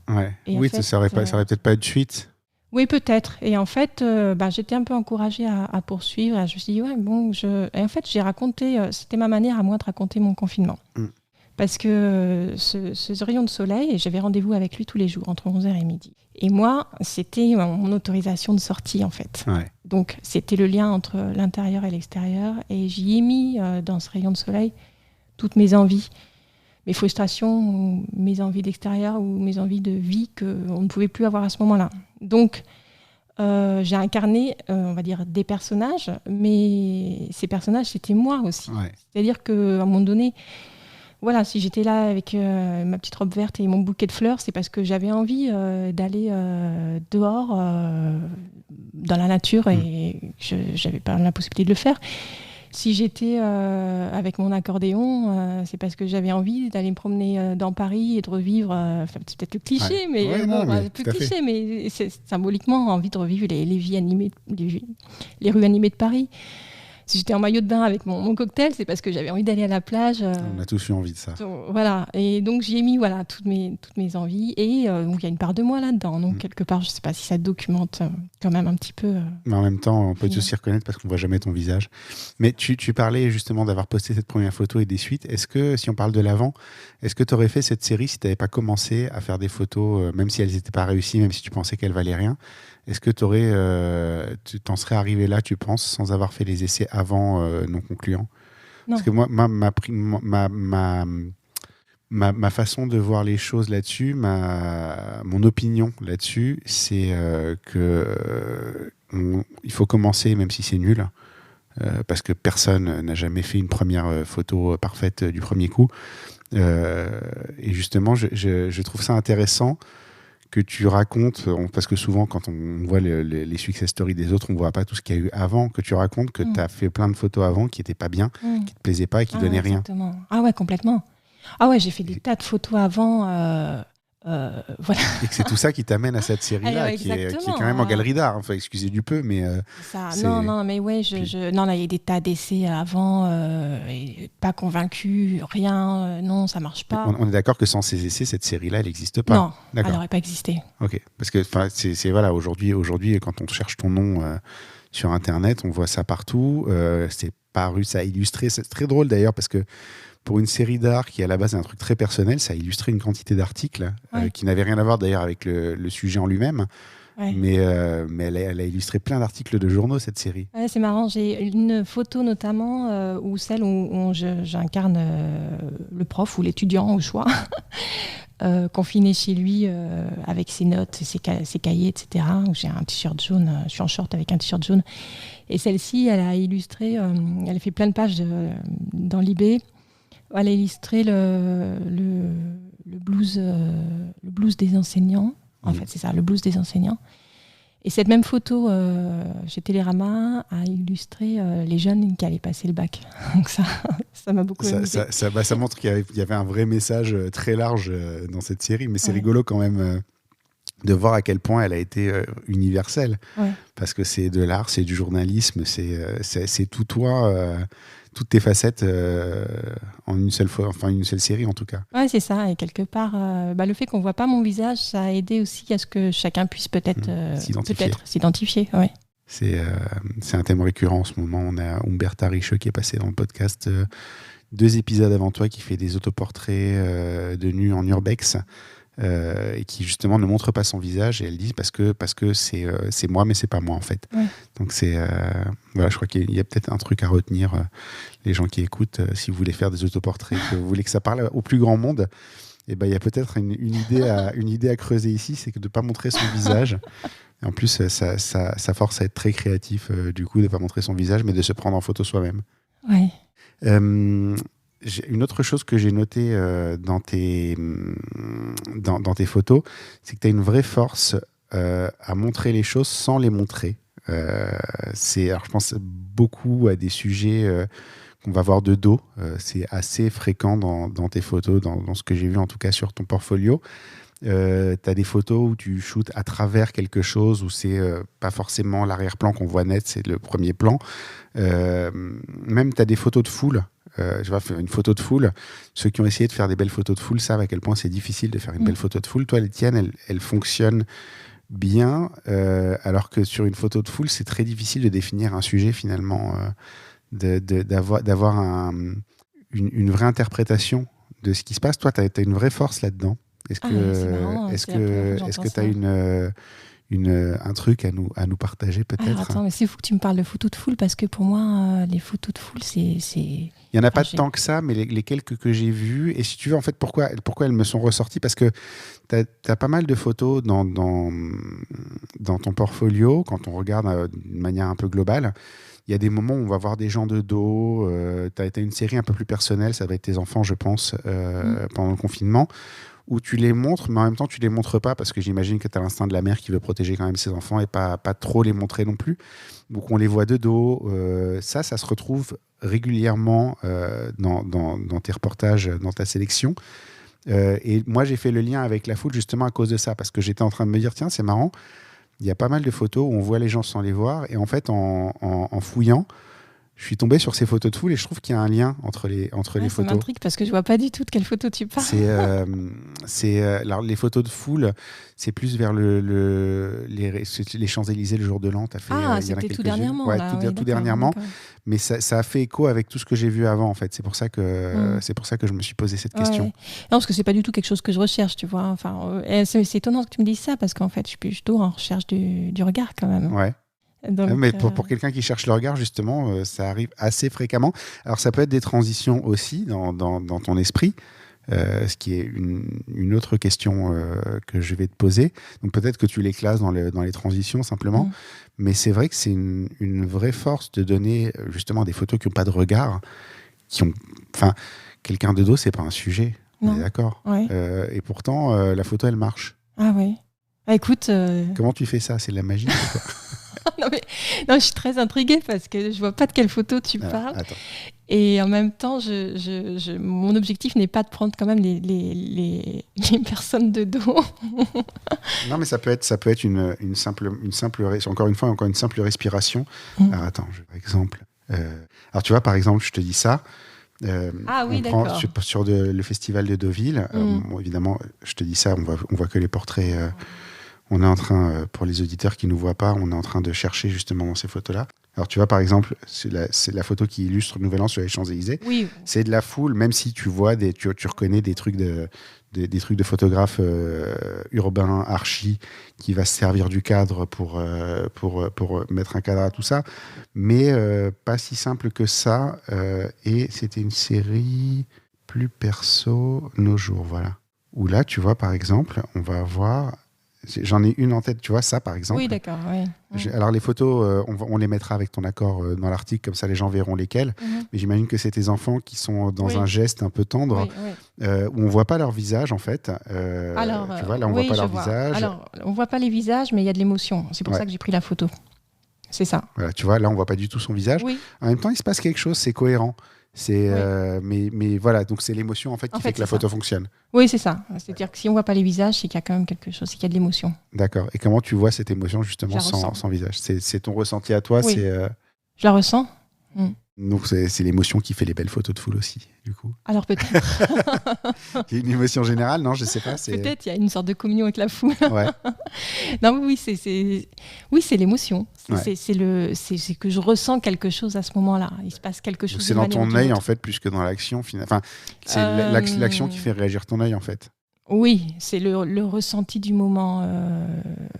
Oui, ça n'aurait peut-être pas eu de suite. Oui, peut-être. Et en fait, j'étais un peu encouragée à poursuivre. Je me suis dit, Et en fait, j'ai raconté... c'était ma manière à moi de raconter mon confinement. Parce que ce rayon de soleil, j'avais rendez-vous avec lui tous les jours, entre 11h et midi. Et moi, c'était mon autorisation de sortie, en fait. Donc, c'était le lien entre l'intérieur et l'extérieur. Et j'y ai mis, dans ce rayon de soleil, toutes mes envies, mes frustrations, mes envies d'extérieur ou mes envies de vie qu'on ne pouvait plus avoir à ce moment-là. Donc, j'ai incarné, on va dire, des personnages, mais ces personnages, c'était moi aussi. C'est-à-dire qu'à un moment donné... Voilà, si j'étais là avec ma petite robe verte et mon bouquet de fleurs, c'est parce que j'avais envie d'aller dehors, dans la nature, et je n'avais pas la possibilité de le faire. Si j'étais avec mon accordéon, c'est parce que j'avais envie d'aller me promener dans Paris et de revivre, c'est peut-être le cliché, mais plus cliché, mais c'est symboliquement envie de revivre les vies animées, les rues animées de Paris. Si j'étais en maillot de bain avec mon cocktail, c'est parce que j'avais envie d'aller à la plage. On a tous eu envie de ça. Voilà. Et donc, j'y ai mis toutes mes envies. Et donc, il y a une part de moi là-dedans. Donc, quelque part, je ne sais pas si ça documente quand même un petit peu. Mais en même temps, on peut tous s'y reconnaître parce qu'on ne voit jamais ton visage. Mais tu parlais justement d'avoir posté cette première photo et des suites. Est-ce que, si on parle de l'avant, est-ce que tu aurais fait cette série si tu n'avais pas commencé à faire des photos, même si elles n'étaient pas réussies, même si tu pensais qu'elles valaient rien ? Est-ce que tu t'en serais arrivé là, tu penses, sans avoir fait les essais avant non concluants ? Parce que moi, ma façon de voir les choses là-dessus, mon opinion là-dessus, c'est il faut commencer, même si c'est nul, parce que personne n'a jamais fait une première photo parfaite du premier coup. Et justement, je trouve ça intéressant que tu racontes, parce que souvent quand on voit les success stories des autres, on ne voit pas tout ce qu'il y a eu avant, que tu racontes que tu as fait plein de photos avant qui n'étaient pas bien, qui ne te plaisaient pas et qui ne donnaient rien. Ah ouais, complètement. Ah ouais, j'ai fait des tas de photos avant... voilà. Et que c'est tout ça qui t'amène à cette série-là, qui est quand même en galerie d'art. Enfin, excusez du peu, mais... Non, mais ouais, non, là, il y a des tas d'essais avant, et pas convaincu, rien, non, ça marche pas. On est d'accord que sans ces essais, cette série-là, elle n'existe pas. Non, elle n'aurait pas existé. Ok, parce que voilà, aujourd'hui, quand on cherche ton nom sur Internet, on voit ça partout. C'est paru, ça a illustré. C'est très drôle d'ailleurs, parce que pour une série d'art qui à la base est un truc très personnel, ça a illustré une quantité d'articles qui n'avaient rien à voir d'ailleurs avec le sujet en lui-même. Ouais. Mais elle a illustré plein d'articles de journaux, cette série. Ouais, c'est marrant. J'ai une photo notamment où celle où j'incarne le prof ou l'étudiant au choix, confiné chez lui avec ses notes, ses cahiers, etc. Où j'ai un t-shirt jaune, je suis en short avec un t-shirt jaune. Et celle-ci, elle a illustré, elle a fait plein de pages dans l'eBay. Elle a illustré le blues des enseignants. En fait, c'est ça, le blues des enseignants. Et cette même photo chez Télérama a illustré les jeunes qui allaient passer le bac. Donc ça m'a beaucoup amusé. Ça montre qu'il y avait un vrai message très large dans cette série, mais c'est Ouais. rigolo quand même de voir à quel point elle a été universelle. Ouais. Parce que c'est de l'art, c'est du journalisme, c'est tout toi, toutes tes facettes en une seule fois, enfin une seule série en tout cas. Ouais, c'est ça. Et quelque part, le fait qu'on ne voit pas mon visage, ça a aidé aussi à ce que chacun puisse peut-être s'identifier. Ouais. C'est un thème récurrent en ce moment. On a Umberta Richeux qui est passée dans le podcast 2 épisodes avant toi, qui fait des autoportraits de nus en urbex. Et qui justement ne montre pas son visage, et elle dit parce que c'est moi mais c'est pas moi en fait. Ouais. Donc voilà, je crois qu'il y a peut-être un truc à retenir, les gens qui écoutent, si vous voulez faire des autoportraits, que vous voulez que ça parle au plus grand monde, et il y a peut-être une idée à creuser ici, c'est que de ne pas montrer son visage. Et en plus ça force à être très créatif du coup, de ne pas montrer son visage mais de se prendre en photo soi-même. Ouais. Une autre chose que j'ai notée dans tes photos, c'est que tu as une vraie force à montrer les choses sans les montrer. Alors je pense beaucoup à des sujets qu'on va voir de dos. C'est assez fréquent dans tes photos, dans ce que j'ai vu en tout cas sur ton portfolio. Tu as des photos où tu shootes à travers quelque chose, où c'est pas forcément l'arrière-plan qu'on voit net, c'est le premier plan. Même tu as des photos de foule. Je vais faire une photo de foule. Ceux qui ont essayé de faire des belles photos de foule savent à quel point c'est difficile de faire une belle photo de foule. Toi, les tiennes, elles fonctionnent bien, alors que sur une photo de foule, c'est très difficile de définir un sujet finalement, d'avoir une vraie interprétation de ce qui se passe. Toi, tu as une vraie force là-dedans. Est-ce que tu as un truc à nous partager peut-être? Alors, attends, mais c'est fou que tu me parles de photos de foule, parce que pour moi, les photos de foule, c'est... Il n'y en a pas tant que ça, mais les quelques que j'ai vues, et si tu veux, en fait, pourquoi elles me sont ressorties? Parce que tu as pas mal de photos dans ton portfolio, quand on regarde d'une manière un peu globale. Il y a des moments où on va voir des gens de dos. Tu as une série un peu plus personnelle, ça va être tes enfants, je pense, pendant le confinement, où tu les montres, mais en même temps, tu les montres pas, parce que j'imagine que tu as l'instinct de la mère qui veut protéger quand même ses enfants et pas trop les montrer non plus. Donc, on les voit de dos. Ça se retrouve régulièrement dans tes reportages, dans ta sélection. Et moi, j'ai fait le lien avec la foule justement à cause de ça, parce que j'étais en train de me dire, tiens, c'est marrant, il y a pas mal de photos où on voit les gens sans les voir. Et en fait, en fouillant, je suis tombé sur ces photos de foule et je trouve qu'il y a un lien entre les photos. Ça m'intrigue parce que je vois pas du tout de quelle photo tu parles. Alors, les photos de foule, c'est plus vers les Champs-Élysées le jour de l'an. C'était tout dernièrement. Ouais, là, tout dernièrement. Mais ça a fait écho avec tout ce que j'ai vu avant, en fait. C'est pour ça que je me suis posé cette question. Non, parce que c'est pas du tout quelque chose que je recherche, tu vois. Enfin, c'est étonnant que tu me dises ça, parce qu'en fait, je suis plutôt en recherche du regard quand même. Ouais. Donc, mais pour quelqu'un qui cherche le regard, justement, ça arrive assez fréquemment. Alors, ça peut être des transitions aussi dans ton esprit, ce qui est une autre question que je vais te poser. Donc, peut-être que tu les classes dans les transitions, simplement. Mais c'est vrai que c'est une vraie force de donner, justement, des photos qui n'ont pas de regard, quelqu'un de dos, c'est pas un sujet. Non. On est d'accord. Ouais. Et pourtant, la photo, elle marche. Ah oui. Écoute... Comment tu fais ça? C'est de la magie, quoi. non, je suis très intriguée parce que je vois pas de quelle photo tu parles. Attends. Et en même temps, mon objectif n'est pas de prendre quand même les personnes de dos. Non, mais ça peut être une simple encore une simple respiration. Alors attends, par exemple. Alors tu vois, par exemple, je te dis ça. Oui, d'accord. Sur le festival de Deauville. Bon, évidemment, je te dis ça, on voit que les portraits. On est en train, pour les auditeurs qui ne nous voient pas, on est en train de chercher justement dans ces photos-là. Alors tu vois, par exemple, c'est la photo qui illustre Nouvel An sur les Champs-Élysées. Oui. C'est de la foule, même si tu vois tu reconnais des trucs de des trucs de photographe urbain, archi, qui va se servir du cadre pour mettre un cadre à tout ça. Mais pas si simple que ça. Et c'était une série plus perso, Nos jours, voilà. Où là, tu vois, par exemple, on va avoir... J'en ai une en tête, tu vois, ça par exemple. Oui, d'accord. Oui. Alors les photos, on les mettra avec ton accord dans l'article, comme ça les gens verront lesquelles. Mais j'imagine que c'est tes enfants qui sont dans un geste un peu tendre, où on ne voit pas leur visage en fait. Alors, tu vois, là on ne voit pas leur visage. Alors, on ne voit pas les visages, mais il y a de l'émotion. C'est pour ça que j'ai pris la photo. C'est ça. Voilà, tu vois, là on ne voit pas du tout son visage. Oui. En même temps, il se passe quelque chose, c'est cohérent. Mais voilà, donc c'est l'émotion en fait qui fait que la photo fonctionne. Oui, c'est ça. C'est-à-dire que si on voit pas les visages, c'est qu'il y a quand même quelque chose, c'est qu'il y a de l'émotion. D'accord. Et comment tu vois cette émotion justement sans visage? C'est ton ressenti à toi. Oui. Je la ressens. Donc c'est l'émotion qui fait les belles photos de foule aussi, du coup. Alors peut-être. Il y a une émotion générale, non? Je sais pas. Peut-être il y a une sorte de communion avec la foule. Ouais. Non, oui, c'est l'émotion. C'est que je ressens quelque chose à ce moment-là. Il se passe quelque chose. Donc c'est dans ton œil en fait, plus que dans l'action. Enfin, c'est l'action qui fait réagir ton œil en fait. Oui, c'est le ressenti du moment.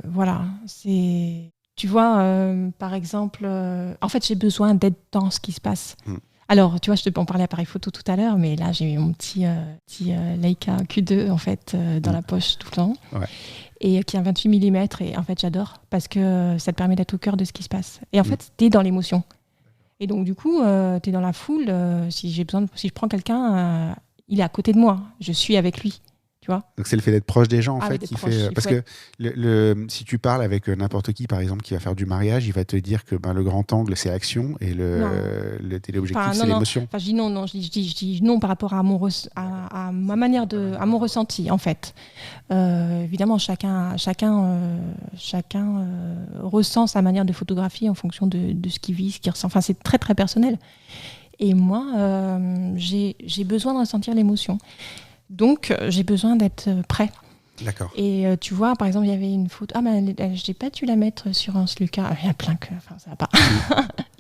Voilà, c'est. Tu vois, par exemple, en fait, j'ai besoin d'être dans ce qui se passe. Alors, tu vois, je t'en parlais appareil photo tout à l'heure, mais là, j'ai mon petit Leica Q2 en fait dans la poche tout le temps, et qui a 28 mm. Et en fait, j'adore parce que ça te permet d'être au cœur de ce qui se passe. Et en fait, t'es dans l'émotion. Et donc, du coup, t'es dans la foule. Si je prends quelqu'un, il est à côté de moi. Je suis avec lui. Tu vois. Donc c'est le fait d'être proche des gens en fait qui fait parce que si tu parles avec n'importe qui par exemple qui va faire du mariage, il va te dire que le grand angle c'est l'action et le téléobjectif c'est l'émotion. Enfin, je dis non, je dis non par rapport à à ma manière à mon ressenti en fait. Évidemment chacun ressent sa manière de photographier en fonction de ce qu'il vit, ce qu'il ressent. Enfin c'est très très personnel. Et moi j'ai besoin de ressentir l'émotion. Donc, j'ai besoin d'être prêt. D'accord. Et tu vois, par exemple, il y avait une photo. Ah, mais j'ai pas dû la mettre sur un Sluka. Il y a plein que. Enfin, ça va pas.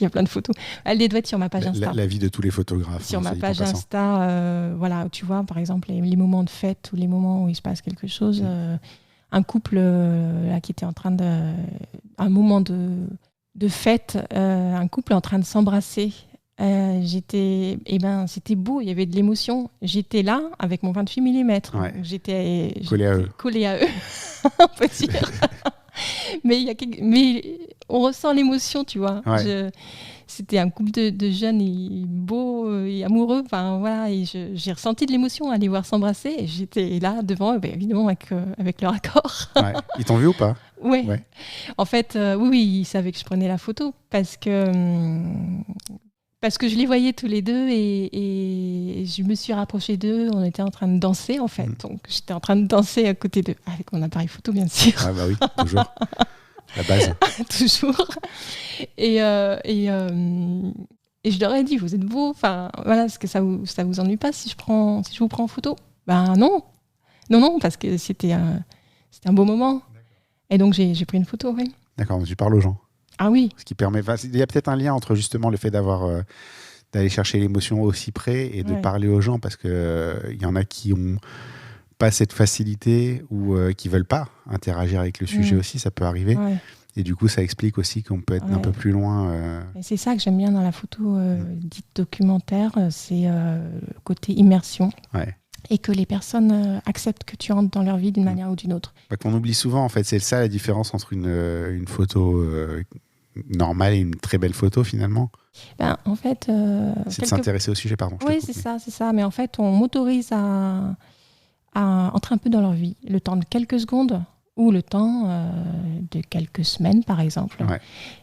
Il y a plein de photos. Elle doit être sur ma page Insta. La vie de tous les photographes. Sur ma page Insta, voilà, tu vois, par exemple, les moments de fête ou les moments où il se passe quelque chose. Un couple là, qui était en train de. Un moment de fête, un couple en train de s'embrasser. C'était beau, il y avait de l'émotion. J'étais là avec mon 28 mm. J'étais collée à eux, on peut dire. mais on ressent l'émotion, tu vois. C'était un couple de jeunes et beaux et amoureux. Enfin, voilà, et j'ai ressenti de l'émotion à les voir s'embrasser. Et j'étais là devant, évidemment, avec leur accord. Ils t'ont vu ou pas? Oui. En fait, oui, ils savaient que je prenais la photo parce que je les voyais tous les deux et je me suis rapprochée d'eux. On était en train de danser, en fait. Donc, j'étais en train de danser à côté d'eux, avec mon appareil photo, bien sûr. Ah bah oui, toujours. La base. Toujours. Et je leur ai dit, vous êtes beaux. Enfin, voilà, est-ce que ça vous ennuie pas si je vous prends en photo? Ben non. Non, parce que c'était un beau moment. Et donc, j'ai pris une photo, oui. D'accord, tu parles aux gens. Ah oui. Ce qui permet, il y a peut-être un lien entre justement le fait d'aller chercher l'émotion aussi près et de parler aux gens, parce que il y en a qui ont pas cette facilité ou qui veulent pas interagir avec le sujet aussi, ça peut arriver. Et du coup, ça explique aussi qu'on peut être un peu plus loin. Et c'est ça que j'aime bien dans la photo dite documentaire, c'est le côté immersion. Et que les personnes acceptent que tu entres dans leur vie d'une manière ou d'une autre. Qu'on oublie souvent, en fait. C'est ça la différence entre une photo normale et une très belle photo, finalement. En fait... c'est de s'intéresser au sujet, pardon. Oui, c'est ça. Mais en fait, on m'autorise à entrer un peu dans leur vie. Le temps de quelques secondes ou le temps de quelques semaines, par exemple.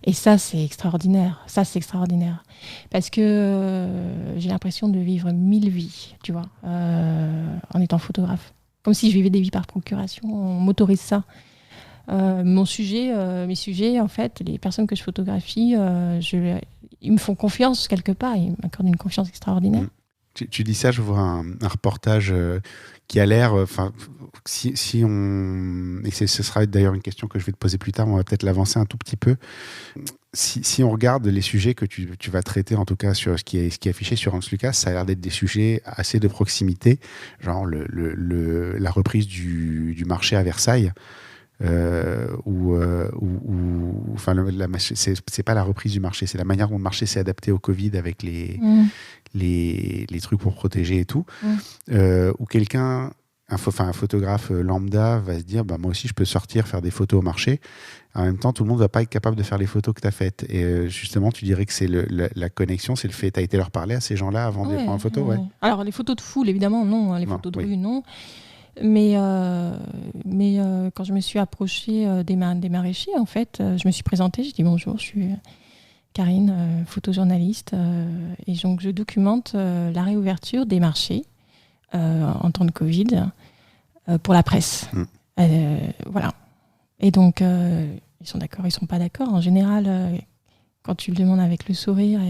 Et ça, c'est extraordinaire. Parce que j'ai l'impression de vivre 1000 vies, tu vois, en étant photographe. Comme si je vivais des vies par procuration. On m'autorise ça. Mes sujets, en fait, les personnes que je photographie, ils me font confiance quelque part. Ils m'accordent une confiance extraordinaire. Tu dis ça, je vois un reportage qui a l'air... si on... Et ce sera d'ailleurs une question que je vais te poser plus tard, on va peut-être l'avancer un tout petit peu. Si on regarde les sujets que tu vas traiter, en tout cas sur ce qui est affiché sur Hans Lucas, ça a l'air d'être des sujets assez de proximité, genre la reprise du marché à Versailles, c'est pas la reprise du marché, c'est la manière dont le marché s'est adapté au Covid avec les trucs pour protéger et tout, où un photographe lambda va se dire moi aussi je peux sortir faire des photos au marché. En même temps, tout le monde ne va pas être capable de faire les photos que tu as faites. Et justement, tu dirais que c'est la connexion, c'est le fait. Tu as été leur parler à ces gens-là avant de les prendre en photo, ouais. Alors, les photos de foule, évidemment, non. Les photos de rue, non. Mais quand je me suis approchée des maraîchers, en fait, je me suis présentée, j'ai dit bonjour, je suis Karine, photojournaliste. Et donc, je documente la réouverture des marchés en temps de Covid pour la presse. Voilà. Et donc, ils sont d'accord, ils ne sont pas d'accord. En général, quand tu le demandes avec le sourire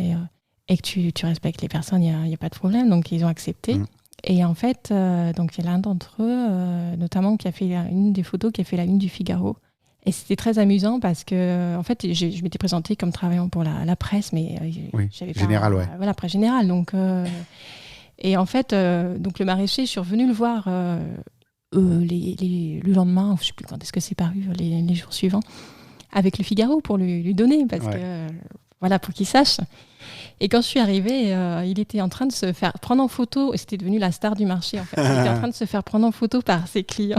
et que tu respectes les personnes, il n'y a pas de problème. Donc, ils ont accepté. Et en fait, donc il y a l'un d'entre eux, notamment, qui a fait une des photos qui a fait la une du Figaro. Et c'était très amusant parce que, en fait, je m'étais présentée comme travaillant pour la presse, mais j'avais générale, ouais. Voilà, presse générale. Donc, et en fait, donc le maraîcher, je suis revenue le voir le lendemain, je ne sais plus quand est-ce que c'est paru, les jours suivants, avec le Figaro pour lui donner, parce que, voilà, pour qu'il sache. Et quand je suis arrivée, il était en train de se faire prendre en photo, et c'était devenu la star du marché, en fait. Il était en train de se faire prendre en photo par ses clients.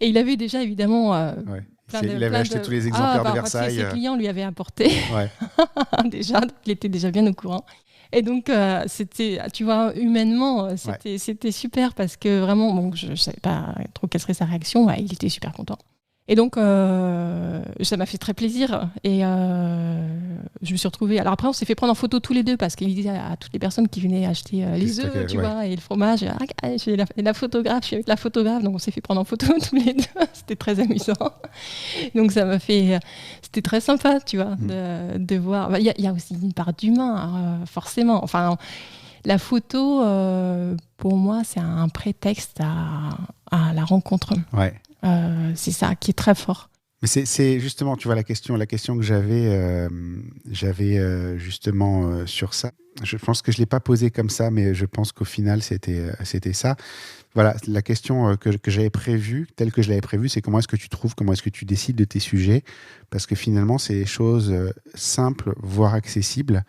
Et il avait déjà, évidemment... il avait acheté tous les exemplaires de Versailles. Ses clients lui avaient apporté, déjà, donc il était déjà bien au courant. Et donc, c'était, tu vois, humainement, c'était super parce que vraiment, je ne savais pas trop quelle serait sa réaction. Il était super content. Et donc, ça m'a fait très plaisir. Et je me suis retrouvée... Alors après, on s'est fait prendre en photo tous les deux parce qu'il disait à toutes les personnes qui venaient acheter les œufs, tu vois, et le fromage. J'ai la photographe, je suis avec la photographe. Donc, on s'est fait prendre en photo tous les deux. C'était très amusant. Donc, ça m'a fait... C'était très sympa, tu vois, de voir... Il y a aussi une part d'humain, forcément. Enfin, la photo, pour moi, c'est un prétexte à la rencontre. Ouais. C'est ça qui est très fort. Mais c'est justement, tu vois, la question que j'avais justement sur ça. Je pense que je ne l'ai pas posée comme ça, mais je pense qu'au final, c'était ça. Voilà, la question que j'avais prévue, telle que je l'avais prévue, c'est comment est-ce que tu trouves, comment est-ce que tu décides de tes sujets, parce que finalement, c'est des choses simples, voire accessibles,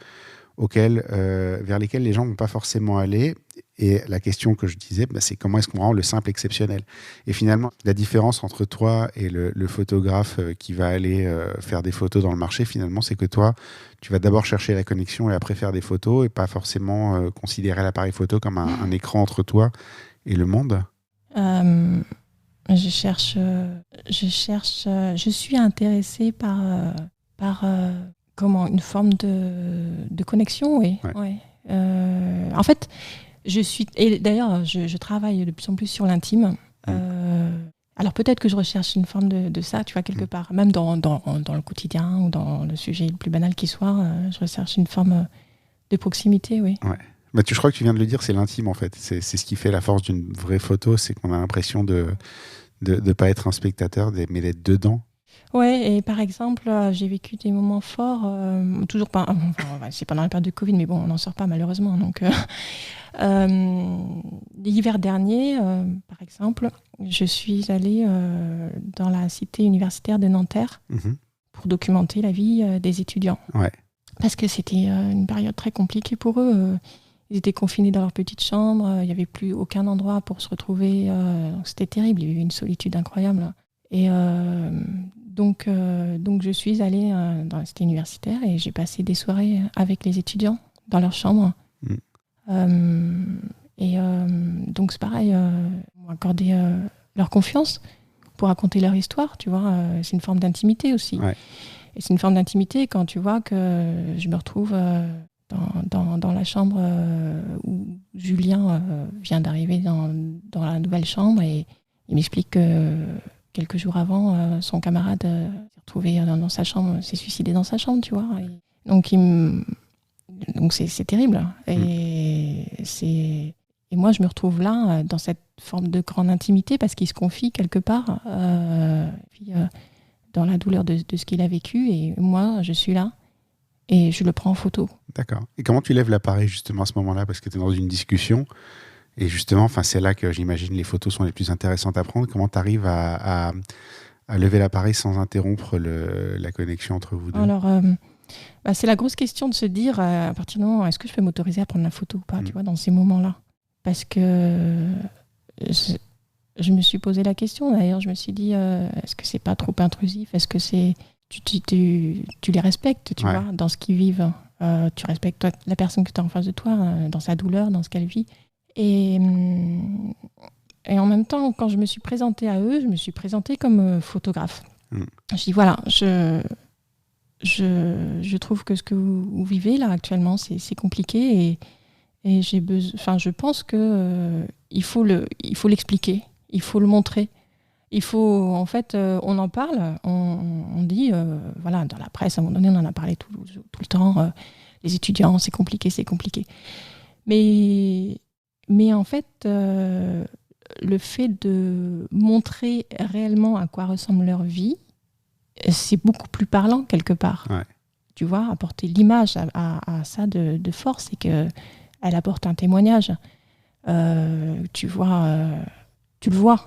vers lesquelles les gens ne vont pas forcément aller. Et la question que je disais, c'est comment est-ce qu'on rend le simple exceptionnel. Et finalement, la différence entre toi et le photographe qui va aller faire des photos dans le marché, finalement, c'est que toi, tu vas d'abord chercher la connexion et après faire des photos et pas forcément considérer l'appareil photo comme un écran entre toi et le monde. Je suis intéressée par une forme de connexion, oui. Ouais. En fait, et d'ailleurs, je travaille de plus en plus sur l'intime. Alors peut-être que je recherche une forme de ça, tu vois, quelque part. Même dans le quotidien ou dans le sujet le plus banal qui soit, je recherche une forme de proximité, oui. Ouais. Je crois que tu viens de le dire, c'est l'intime, en fait. C'est ce qui fait la force d'une vraie photo, c'est qu'on a l'impression de pas être un spectateur, mais d'être dedans. Ouais, et par exemple, j'ai vécu des moments forts, toujours pas, c'est pendant la période de Covid, mais bon, on n'en sort pas malheureusement. Donc, l'hiver dernier, par exemple, je suis allée dans la cité universitaire de Nanterre pour documenter la vie des étudiants. Ouais. Parce que c'était une période très compliquée pour eux. Ils étaient confinés dans leur petite chambre, il n'y avait plus aucun endroit pour se retrouver. C'était terrible, il y avait une solitude incroyable. Et donc je suis allée dans la cité universitaire et j'ai passé des soirées avec les étudiants dans leur chambre. Donc c'est pareil, on m'a accordé leur confiance pour raconter leur histoire, tu vois. C'est une forme d'intimité aussi. Ouais. Et c'est une forme d'intimité quand tu vois que je me retrouve dans la chambre où Julien vient d'arriver dans la nouvelle chambre et il m'explique que quelques jours avant, son camarade s'est retrouvé dans sa chambre, s'est suicidé dans sa chambre, tu vois. Et donc, Donc c'est terrible. Et moi, je me retrouve là, dans cette forme de grande intimité, parce qu'il se confie quelque part, dans la douleur de ce qu'il a vécu. Et moi, je suis là et je le prends en photo. D'accord. Et comment tu lèves l'appareil justement à ce moment-là? Parce que tu es dans une discussion et justement, c'est là que j'imagine les photos sont les plus intéressantes à prendre. Comment tu arrives à lever l'appareil sans interrompre la connexion entre vous deux? Alors, c'est la grosse question de se dire, à partir du moment, est-ce que je peux m'autoriser à prendre la photo ou pas, tu vois, dans ces moments-là? Parce que je me suis posé la question, d'ailleurs, je me suis dit, est-ce que c'est pas trop intrusif? Est-ce que c'est... Tu les respectes, tu vois, dans ce qu'ils vivent. Tu respectes toi, la personne que tu as en face de toi, dans sa douleur, dans ce qu'elle vit. Et en même temps, quand je me suis présentée à eux, je me suis présentée comme photographe. Je dis, voilà, je trouve que ce que vous vivez là actuellement, c'est compliqué et j'ai besoin. Je pense que il faut l'expliquer, il faut le montrer. Il faut, en fait, on en parle, on dit, voilà, dans la presse, à un moment donné, on en a parlé tout le temps. Les étudiants, c'est compliqué. Mais en fait, le fait de montrer réellement à quoi ressemble leur vie, c'est beaucoup plus parlant quelque part. Ouais. Tu vois, apporter l'image à ça de force, c'est qu'elle apporte un témoignage. Tu vois, tu le vois.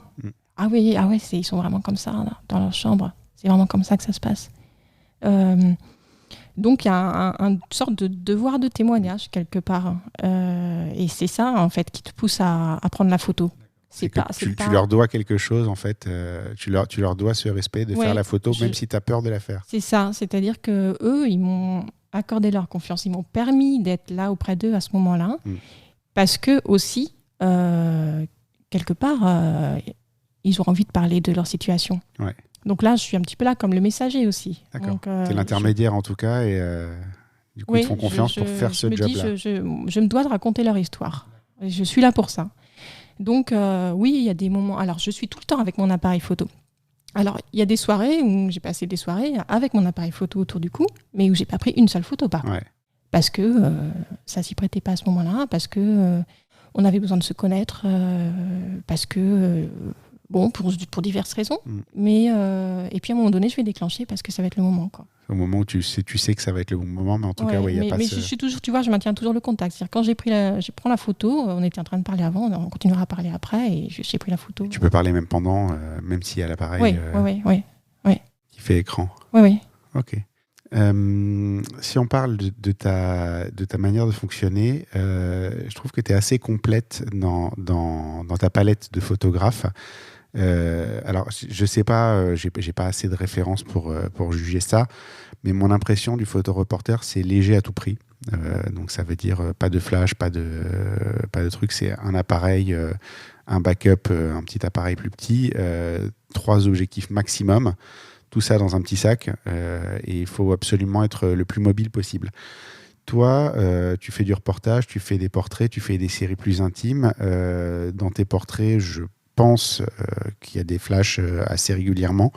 Ah oui, ils sont vraiment comme ça là, dans leur chambre. C'est vraiment comme ça que ça se passe. Donc il y a une sorte de devoir de témoignage quelque part. Et c'est ça en fait qui te pousse à prendre la photo. Tu leur dois quelque chose en fait. Tu leur dois ce respect de faire la photo même si tu as peur de la faire. C'est ça, c'est-à-dire que eux, ils m'ont accordé leur confiance, ils m'ont permis d'être là auprès d'eux à ce moment-là, parce que aussi quelque part ils ont envie de parler de leur situation. Ouais. Donc là, je suis un petit peu là comme le messager aussi. D'accord. Tu es l'intermédiaire en tout cas et du coup, ils te font confiance pour faire ce job-là. Je me dois de raconter leur histoire. Et je suis là pour ça. Donc oui, il y a des moments... Alors, je suis tout le temps avec mon appareil photo. Alors, il y a des soirées où j'ai passé des soirées avec mon appareil photo autour du cou, mais où j'ai pas pris une seule photo, parce que ça s'y prêtait pas à ce moment-là, parce que on avait besoin de se connaître, parce que... Bon, pour diverses raisons. Mais, et puis à un moment donné, je vais déclencher parce que ça va être le moment. Quoi. Au moment où tu sais que ça va être le bon moment, mais en tout cas, il n'y a pas... Mais je suis toujours, tu vois, je maintiens toujours le contact. C'est-à-dire quand je prends la photo, on était en train de parler avant, on continuera à parler après, et j'ai pris la photo. Et tu peux parler même pendant, même s'il y a l'appareil qui fait écran. Oui. Ok. Si on parle de ta manière de fonctionner, je trouve que tu es assez complète dans ta palette de photographes. Alors, je sais pas, j'ai pas assez de références pour juger ça, mais mon impression du photoreporter, c'est léger à tout prix. Donc, ça veut dire pas de flash, pas de truc. C'est un appareil, un backup, un petit appareil plus petit, 3 objectifs maximum. Tout ça dans un petit sac, et il faut absolument être le plus mobile possible. Toi, tu fais du reportage, tu fais des portraits, tu fais des séries plus intimes. Dans tes portraits, je pense qu'il y a des flashs assez régulièrement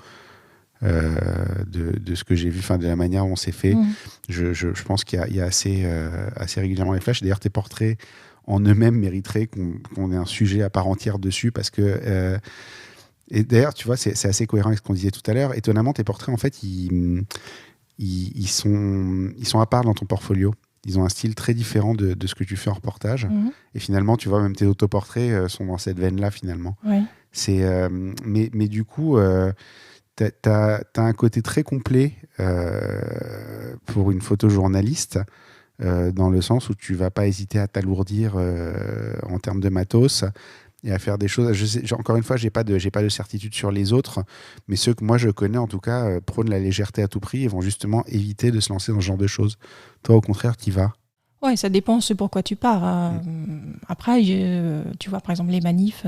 de ce que j'ai vu, de la manière dont c'est fait. Je pense qu'il y a assez régulièrement des flashs. D'ailleurs, tes portraits en eux-mêmes mériteraient qu'on ait un sujet à part entière dessus, parce que... Et d'ailleurs, tu vois, c'est assez cohérent avec ce qu'on disait tout à l'heure. Étonnamment, tes portraits, en fait, ils sont à part dans ton portfolio. Ils ont un style très différent de ce que tu fais en reportage. Et finalement, tu vois, même tes autoportraits sont dans cette veine-là, finalement. Ouais. Mais du coup, t'as un côté très complet pour une photojournaliste, dans le sens où tu vas pas hésiter à t'alourdir en termes de matos, et à faire des choses. Encore une fois, j'ai pas de certitude sur les autres, mais ceux que moi je connais, en tout cas, prônent la légèreté à tout prix et vont justement éviter de se lancer dans ce genre de choses. Toi, au contraire, t'y vas. Ouais, ça dépend ce pourquoi tu pars. Après, tu vois, par exemple, les manifs,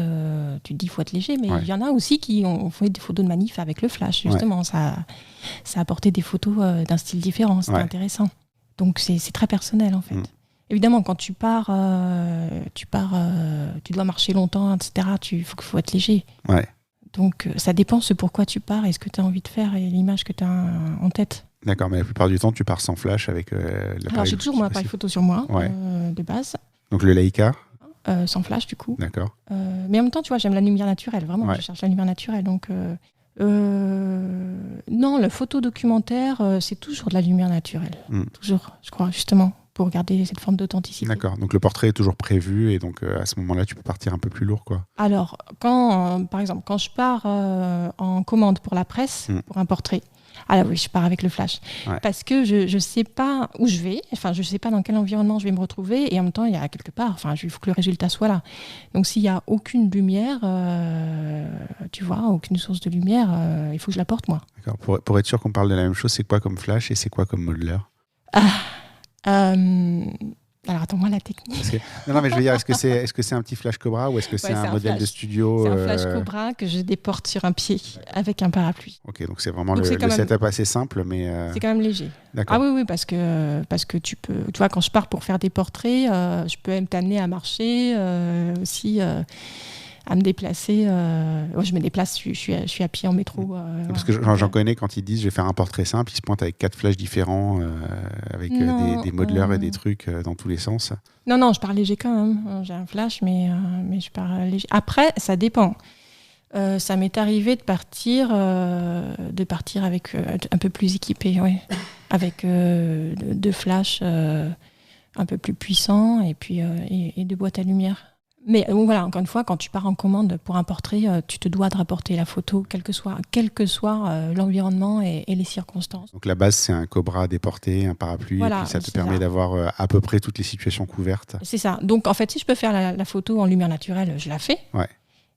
tu te dis qu'il faut être léger, mais il y en a aussi qui ont fait des photos de manifs avec le flash, justement. Ça apportait des photos d'un style différent, c'était intéressant. Donc, c'est très personnel, en fait. Évidemment, quand tu pars, tu dois marcher longtemps, etc. Il faut être léger. Ouais. Donc, ça dépend ce pourquoi tu pars et ce que tu as envie de faire et l'image que tu as en tête. D'accord, mais la plupart du temps, tu pars sans flash avec l'appareil. Alors j'ai toujours mon appareil photo sur moi, de base. Donc le Leica sans flash du coup. D'accord. Mais en même temps, tu vois, j'aime la lumière naturelle, vraiment, je cherche la lumière naturelle. Donc, non, le photodocumentaire, c'est toujours de la lumière naturelle. Toujours, je crois, justement, pour garder cette forme d'authenticité. D'accord, donc le portrait est toujours prévu et donc à ce moment-là, tu peux partir un peu plus lourd, quoi. Alors, par exemple, quand je pars en commande pour la presse, pour un portrait, alors oui, je pars avec le flash. Parce que je ne sais pas où je vais, enfin, je ne sais pas dans quel environnement je vais me retrouver, et en même temps, il y a quelque part, enfin, il faut que le résultat soit là. Donc, s'il n'y a aucune lumière, tu vois, aucune source de lumière, il faut que je la porte, moi. D'accord. Pour être sûr qu'on parle de la même chose, c'est quoi comme flash et c'est quoi comme modeler? Alors, attends-moi la technique. Non, mais je veux dire, est-ce que c'est un petit flash Cobra ou est-ce que c'est un modèle de studio? C'est un flash Cobra que je déporte sur un pied avec un parapluie. Ok, donc c'est vraiment le setup assez simple, mais... C'est quand même léger. D'accord. Ah oui, parce que tu peux... Tu vois, quand je pars pour faire des portraits, je peux même t'amener à marcher aussi... à me déplacer. Je me déplace, je suis à pied en métro. Parce que j'en connais quand ils disent je vais faire un portrait simple, ils se pointent avec 4 flashs différents, avec des modelers et des trucs dans tous les sens. Non, je pars léger quand même. J'ai un flash, mais je pars léger. Après, ça dépend. Ça m'est arrivé de partir avec un peu plus équipé, avec 2 flashs un peu plus puissants et puis et 2 boîtes à lumière. Mais voilà, encore une fois, quand tu pars en commande pour un portrait, tu te dois de rapporter la photo, quel que soit l'environnement et les circonstances. Donc la base, c'est un Cobra déporté, un parapluie, et puis ça te permet d'avoir à peu près toutes les situations couvertes. C'est ça. Donc en fait, si je peux faire la photo en lumière naturelle, je la fais. Ouais.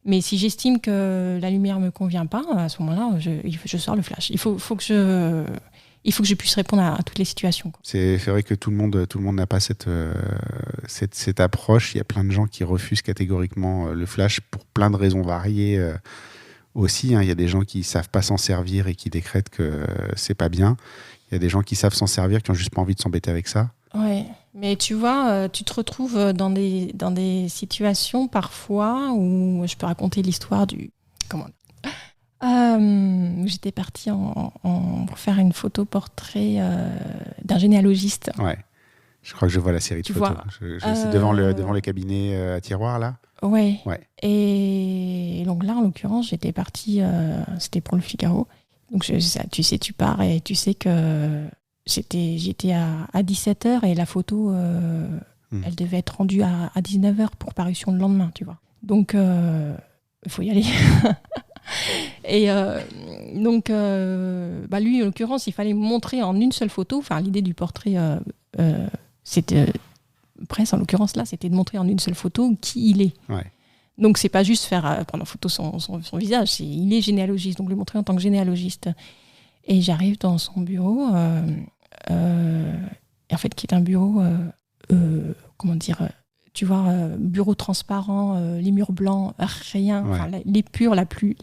Mais si j'estime que la lumière ne me convient pas, à ce moment-là, je sors le flash. Il faut que je puisse répondre à toutes les situations, quoi. C'est vrai que tout le monde n'a pas cette approche. Il y a plein de gens qui refusent catégoriquement le flash pour plein de raisons variées aussi. Il y a des gens qui ne savent pas s'en servir et qui décrètent que c'est pas bien. Il y a des gens qui savent s'en servir, qui n'ont juste pas envie de s'embêter avec ça. Ouais, mais tu vois, tu te retrouves dans des situations parfois où je peux raconter l'histoire du... Comment j'étais partie pour faire une photo portrait d'un généalogiste. Ouais, je crois que je vois la série de photos. C'est devant le cabinet à tiroir, là. Ouais. Et donc là, en l'occurrence, j'étais partie, c'était pour le Figaro. Donc tu sais, tu pars et tu sais que j'étais à 17h et la photo, elle devait être rendue à 19h pour parution le lendemain, tu vois. Donc, il faut y aller. Et donc, lui, en l'occurrence, il fallait montrer en une seule photo. Enfin, l'idée du portrait, c'était presse, en l'occurrence là, c'était de montrer en une seule photo qui il est. Ouais. Donc, c'est pas juste prendre en photo son visage, il est généalogiste, donc le montrer en tant que généalogiste. Et j'arrive dans son bureau, en fait, qui est un bureau, comment dire, tu vois, bureau transparent, les murs blancs, rien, l'épure la plus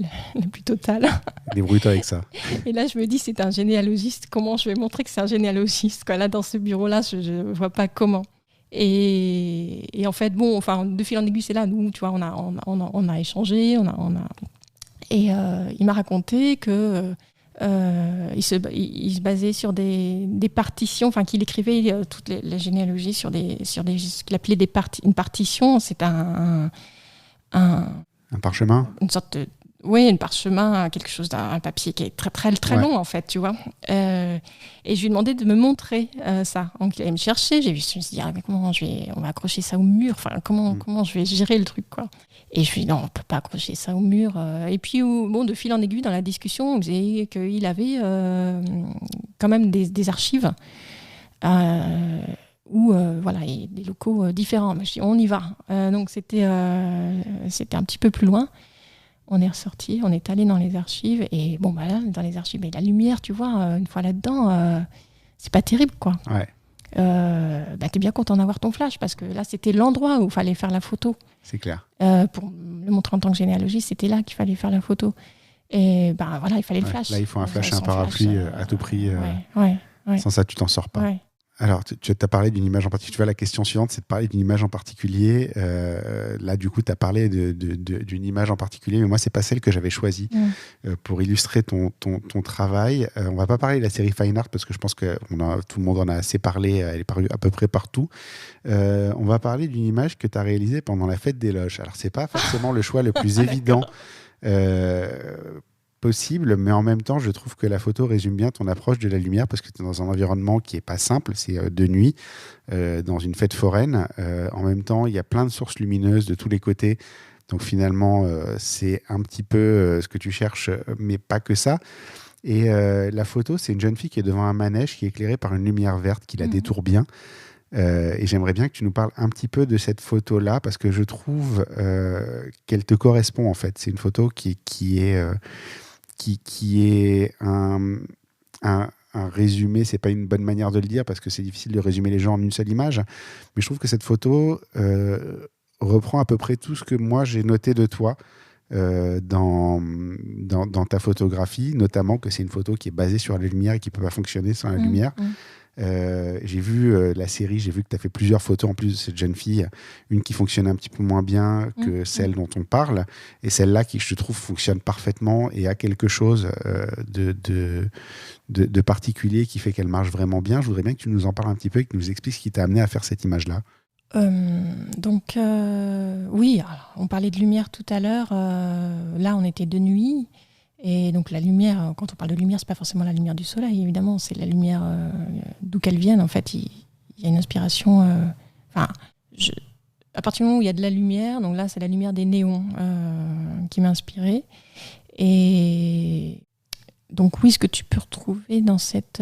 totale. Débrouille-toi avec ça. Et là, je me dis, c'est un généalogiste. Comment je vais montrer que c'est un généalogiste, quoi. Là, dans ce bureau-là, je ne vois pas comment. Et en fait, de fil en aiguille, c'est là, nous, tu vois, on a échangé, et il m'a raconté que il se basait sur des partitions, enfin qu'il écrivait toutes les généalogies sur ce qu'il appelait une partition. C'est un parchemin, une sorte de un parchemin, quelque chose d'un papier qui est très très très long en fait, tu vois. Et je lui ai demandé de me montrer ça. Donc il allait me chercher. Je me suis dit comment on va accrocher ça au mur. Enfin comment je vais gérer le truc, quoi. Et je lui ai dit non, on peut pas accrocher ça au mur. Et puis de fil en aiguille dans la discussion, on disait qu'il avait quand même des archives où et des locaux différents. Mais je dis on y va. Donc c'était un petit peu plus loin. On est ressorti, on est allé dans les archives et là, dans les archives, la lumière, tu vois, une fois là-dedans, c'est pas terrible, quoi. Ouais. T'es bien content d'avoir ton flash parce que là, c'était l'endroit où il fallait faire la photo. C'est clair. Pour le montrer en tant que généalogiste, c'était là qu'il fallait faire la photo. Et il fallait le flash. Là, il faut un flash, un parapluie à tout prix. Ouais. Sans ça, tu t'en sors pas. Ouais. Alors, tu as parlé d'une image en particulier. Tu vois, la question suivante, c'est de parler d'une image en particulier. Là, du coup, tu as parlé d'une image en particulier, mais moi, c'est pas celle que j'avais choisie pour illustrer ton travail. On va pas parler de la série Fine Art parce que je pense que tout le monde en a assez parlé. Elle est parue à peu près partout. On va parler d'une image que tu as réalisée pendant la fête des loges. Alors, c'est pas forcément le choix le plus évident possible, mais en même temps, je trouve que la photo résume bien ton approche de la lumière parce que tu es dans un environnement qui n'est pas simple, c'est de nuit, dans une fête foraine. En même temps, il y a plein de sources lumineuses de tous les côtés. Donc finalement, c'est un petit peu ce que tu cherches, mais pas que ça. Et la photo, c'est une jeune fille qui est devant un manège qui est éclairé par une lumière verte qui la détourne bien. Et j'aimerais bien que tu nous parles un petit peu de cette photo-là parce que je trouve qu'elle te correspond en fait. C'est une photo qui est un résumé, c'est pas une bonne manière de le dire parce que c'est difficile de résumer les gens en une seule image, mais je trouve que cette photo reprend à peu près tout ce que moi j'ai noté de toi dans ta photographie, notamment que c'est une photo qui est basée sur la lumière et qui peut pas fonctionner sans la lumière. J'ai vu la série, j'ai vu que tu as fait plusieurs photos en plus de cette jeune fille, une qui fonctionnait un petit peu moins bien que celle dont on parle, et celle-là qui, je trouve, fonctionne parfaitement et a quelque chose de particulier qui fait qu'elle marche vraiment bien. Je voudrais bien que tu nous en parles un petit peu et que tu nous expliques ce qui t'a amené à faire cette image-là. Oui, alors, on parlait de lumière tout à l'heure, là on était de nuit. Et donc la lumière, quand on parle de lumière, c'est pas forcément la lumière du soleil, évidemment, c'est la lumière d'où qu'elle vienne. En fait, il y a une inspiration. À partir du moment où il y a de la lumière, donc là c'est la lumière des néons qui m'a inspirée. Et donc oui, ce que tu peux retrouver dans cette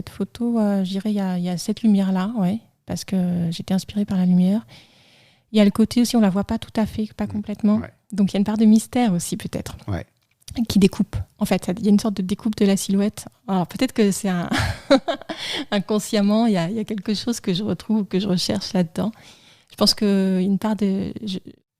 photo, je dirais, il y a cette lumière-là, ouais, parce que j'étais inspirée par la lumière. Il y a le côté aussi, on la voit pas tout à fait, pas complètement. Ouais. Donc il y a une part de mystère aussi peut-être. Ouais. Qui découpe. En fait, il y a une sorte de découpe de la silhouette. Alors peut-être que c'est inconsciemment, il y a quelque chose que je retrouve, que je recherche là-dedans. Je pense qu'une part de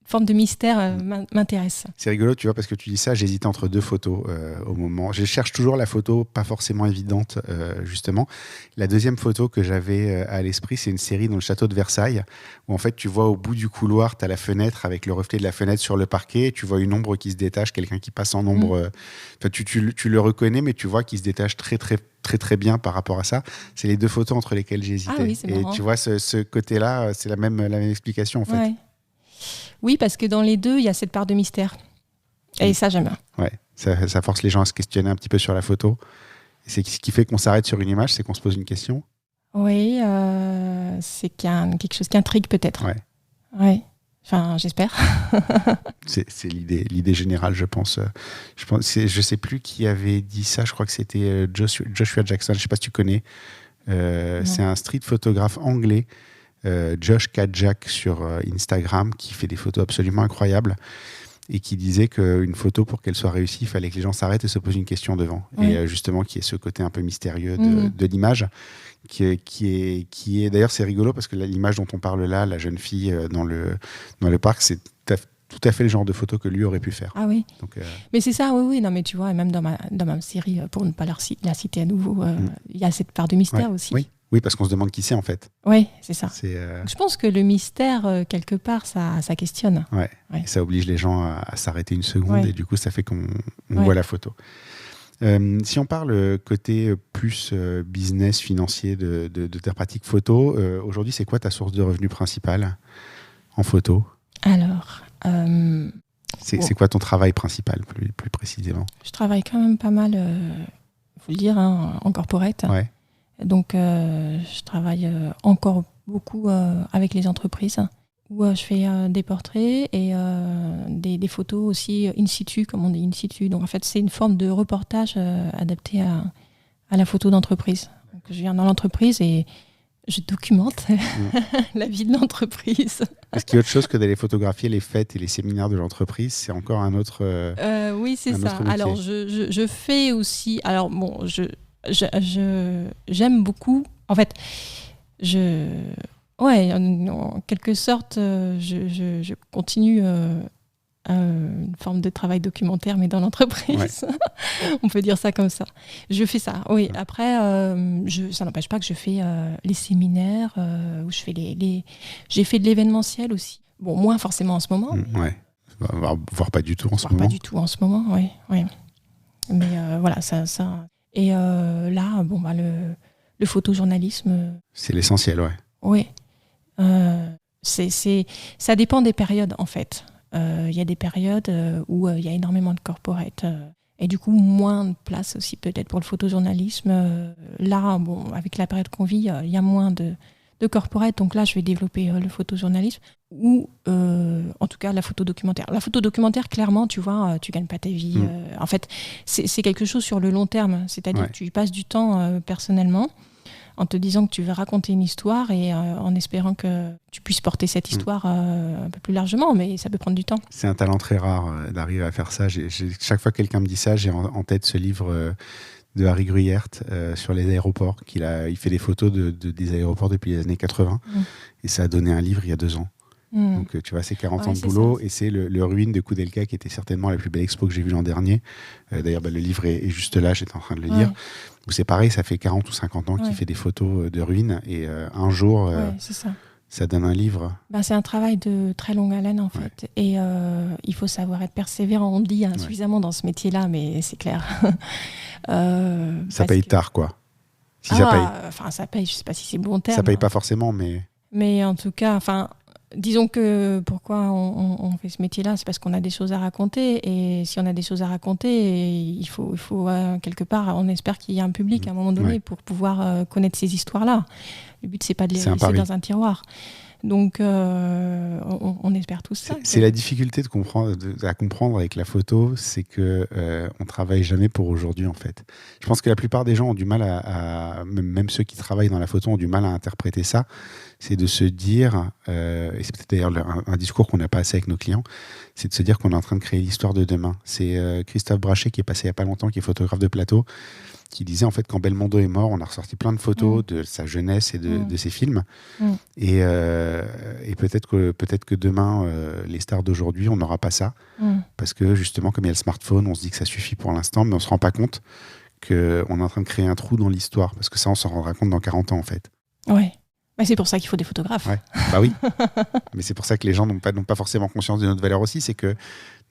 forme de mystère m'intéresse. C'est rigolo, tu vois, parce que tu dis ça, j'hésite entre deux photos au moment. Je cherche toujours la photo pas forcément évidente, justement. La deuxième photo que j'avais à l'esprit, c'est une série dans le château de Versailles, où en fait, tu vois au bout du couloir, tu as la fenêtre avec le reflet de la fenêtre sur le parquet, et tu vois une ombre qui se détache, quelqu'un qui passe en ombre. Tu le reconnais, mais tu vois qu'il se détache très, très, très, très bien par rapport à ça. C'est les deux photos entre lesquelles j'hésitais. Ah oui, c'est marrant. Et tu vois, ce côté-là, c'est la même explication, en fait. Ouais. Oui, parce que dans les deux, il y a cette part de mystère. Et ça, j'aime bien. Ouais, ça force les gens à se questionner un petit peu sur la photo. C'est ce qui fait qu'on s'arrête sur une image, c'est qu'on se pose une question. Oui, c'est qu'il y a quelque chose qui intrigue peut-être. Ouais. Enfin, j'espère. c'est l'idée générale, je pense. Je sais plus qui avait dit ça. Je crois que c'était Joshua Jackson. Je sais pas si tu connais. C'est un street photographe anglais. Josh Kajak sur Instagram qui fait des photos absolument incroyables et qui disait qu'une photo pour qu'elle soit réussie il fallait que les gens s'arrêtent et se posent une question devant et justement qu'il y ait ce côté un peu mystérieux de l'image qui est d'ailleurs c'est rigolo parce que l'image dont on parle là, la jeune fille dans le parc, c'est tout à fait le genre de photo que lui aurait pu faire. Ah oui. Donc, mais c'est ça, oui. Non, mais tu vois, même dans ma série, pour ne pas la citer à nouveau, il y a cette part de mystère aussi. Oui, parce qu'on se demande qui c'est en fait. Oui, c'est ça. Je pense que le mystère, quelque part, ça questionne. Ouais. Et ça oblige les gens à s'arrêter une seconde et du coup, ça fait qu'on voit la photo. Si on parle côté plus business, financier de ta pratique photo, aujourd'hui, c'est quoi ta source de revenus principale en photo ? Alors... c'est quoi ton travail principal, plus précisément ? Je travaille quand même pas mal, faut le dire, en corporate. Ouais. Donc, je travaille encore beaucoup avec les entreprises où je fais des portraits et des photos aussi in situ, comme on dit in situ. Donc, en fait, c'est une forme de reportage adapté à la photo d'entreprise. Donc, je viens dans l'entreprise et je documente la vie de l'entreprise. Est-ce qu'il y a autre chose que d'aller photographier les fêtes et les séminaires de l'entreprise ? C'est encore un autre oui, c'est ça. Alors, je fais aussi... Alors, bon, j'aime beaucoup. En fait, en quelque sorte, je continue une forme de travail documentaire, mais dans l'entreprise. On peut dire ça comme ça. Je fais ça, oui. Après, ça n'empêche pas que je fais les séminaires, où je fais j'ai fait de l'événementiel aussi. Bon, moins forcément en ce moment. Voire pas du tout en ce moment. Pas du tout en ce moment, oui. Mais voilà, ça. Et là, le photojournalisme. C'est l'essentiel, Oui. Ça dépend des périodes, en fait. Il y a des périodes où il y a énormément de corporate et du coup moins de place aussi peut-être pour le photojournalisme. Là, avec la période qu'on vit, il y a moins de corporate, donc là je vais développer le photojournalisme ou en tout cas la photo documentaire. La photo documentaire, clairement, tu vois, tu gagnes pas ta vie. En fait, c'est quelque chose sur le long terme, c'est-à-dire que tu y passes du temps personnellement, en te disant que tu veux raconter une histoire et en espérant que tu puisses porter cette histoire un peu plus largement, mais ça peut prendre du temps. C'est un talent très rare d'arriver à faire ça. Chaque fois que quelqu'un me dit ça, j'ai en tête ce livre de Harry Gruyert sur les aéroports. Il fait des photos des aéroports depuis les années 80 et ça a donné un livre il y a 2 ans. Donc tu vois, c'est 40 ans de boulot et c'est le Ruine de Koudelka qui était certainement la plus belle expo que j'ai vue l'an dernier. D'ailleurs, le livre est juste là, j'étais en train de le lire. Où c'est pareil, ça fait 40 ou 50 ans qu'il fait des photos de ruines et un jour, ça donne un livre. C'est un travail de très longue haleine en fait. Et il faut savoir être persévérant. On dit suffisamment dans ce métier-là, mais c'est clair. Ça paye tard, quoi. Si ça paye. Ça paye, je ne sais pas si c'est bon terme. Ça paye pas forcément, mais... Mais en tout cas, disons que pourquoi on fait ce métier-là, c'est parce qu'on a des choses à raconter. Et si on a des choses à raconter, il faut quelque part, on espère qu'il y a un public à un moment donné pour pouvoir connaître ces histoires-là. Le but, c'est pas de les laisser dans un tiroir. Donc, on espère tout ça. C'est la difficulté à comprendre avec la photo, c'est que on travaille jamais pour aujourd'hui, en fait. Je pense que la plupart des gens ont du mal même ceux qui travaillent dans la photo ont du mal à interpréter ça. C'est de se dire, et c'est peut-être d'ailleurs un discours qu'on n'a pas assez avec nos clients, c'est de se dire qu'on est en train de créer l'histoire de demain. C'est Christophe Brachet qui est passé il n'y a pas longtemps, qui est photographe de plateau, qui disait en fait quand Belmondo est mort, on a ressorti plein de photos de sa jeunesse et de ses films. Et peut-être que demain, les stars d'aujourd'hui, on n'aura pas ça. Parce que justement, comme il y a le smartphone, on se dit que ça suffit pour l'instant, mais on ne se rend pas compte qu'on est en train de créer un trou dans l'histoire. Parce que ça, on s'en rendra compte dans 40 ans en fait. Ouais. C'est pour ça qu'il faut des photographes. Ouais. Oui. Mais c'est pour ça que les gens n'ont pas forcément conscience de notre valeur aussi. C'est que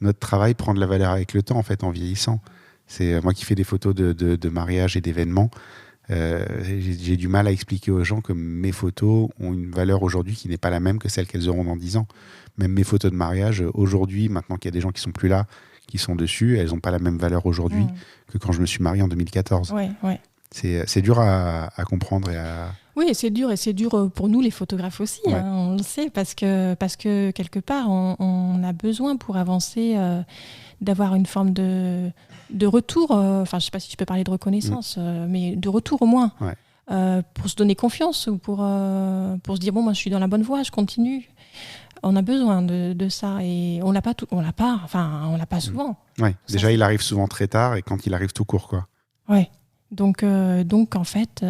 notre travail prend de la valeur avec le temps, en fait, en vieillissant. C'est moi qui fais des photos de mariage et d'événements. J'ai du mal à expliquer aux gens que mes photos ont une valeur aujourd'hui qui n'est pas la même que celle qu'elles auront dans 10 ans. Même mes photos de mariage, aujourd'hui, maintenant qu'il y a des gens qui sont plus là, qui sont dessus, elles n'ont pas la même valeur aujourd'hui que quand je me suis marié en 2014. C'est dur à comprendre et à... Oui, c'est dur pour nous les photographes aussi, on le sait, parce que quelque part, on a besoin pour avancer d'avoir une forme de retour, je ne sais pas si je peux parler de reconnaissance, mais de retour au moins, pour se donner confiance ou pour se dire, moi je suis dans la bonne voie, je continue. On a besoin de ça et on l'a pas souvent. Déjà, il arrive souvent très tard et quand il arrive tout court, quoi. Donc en fait,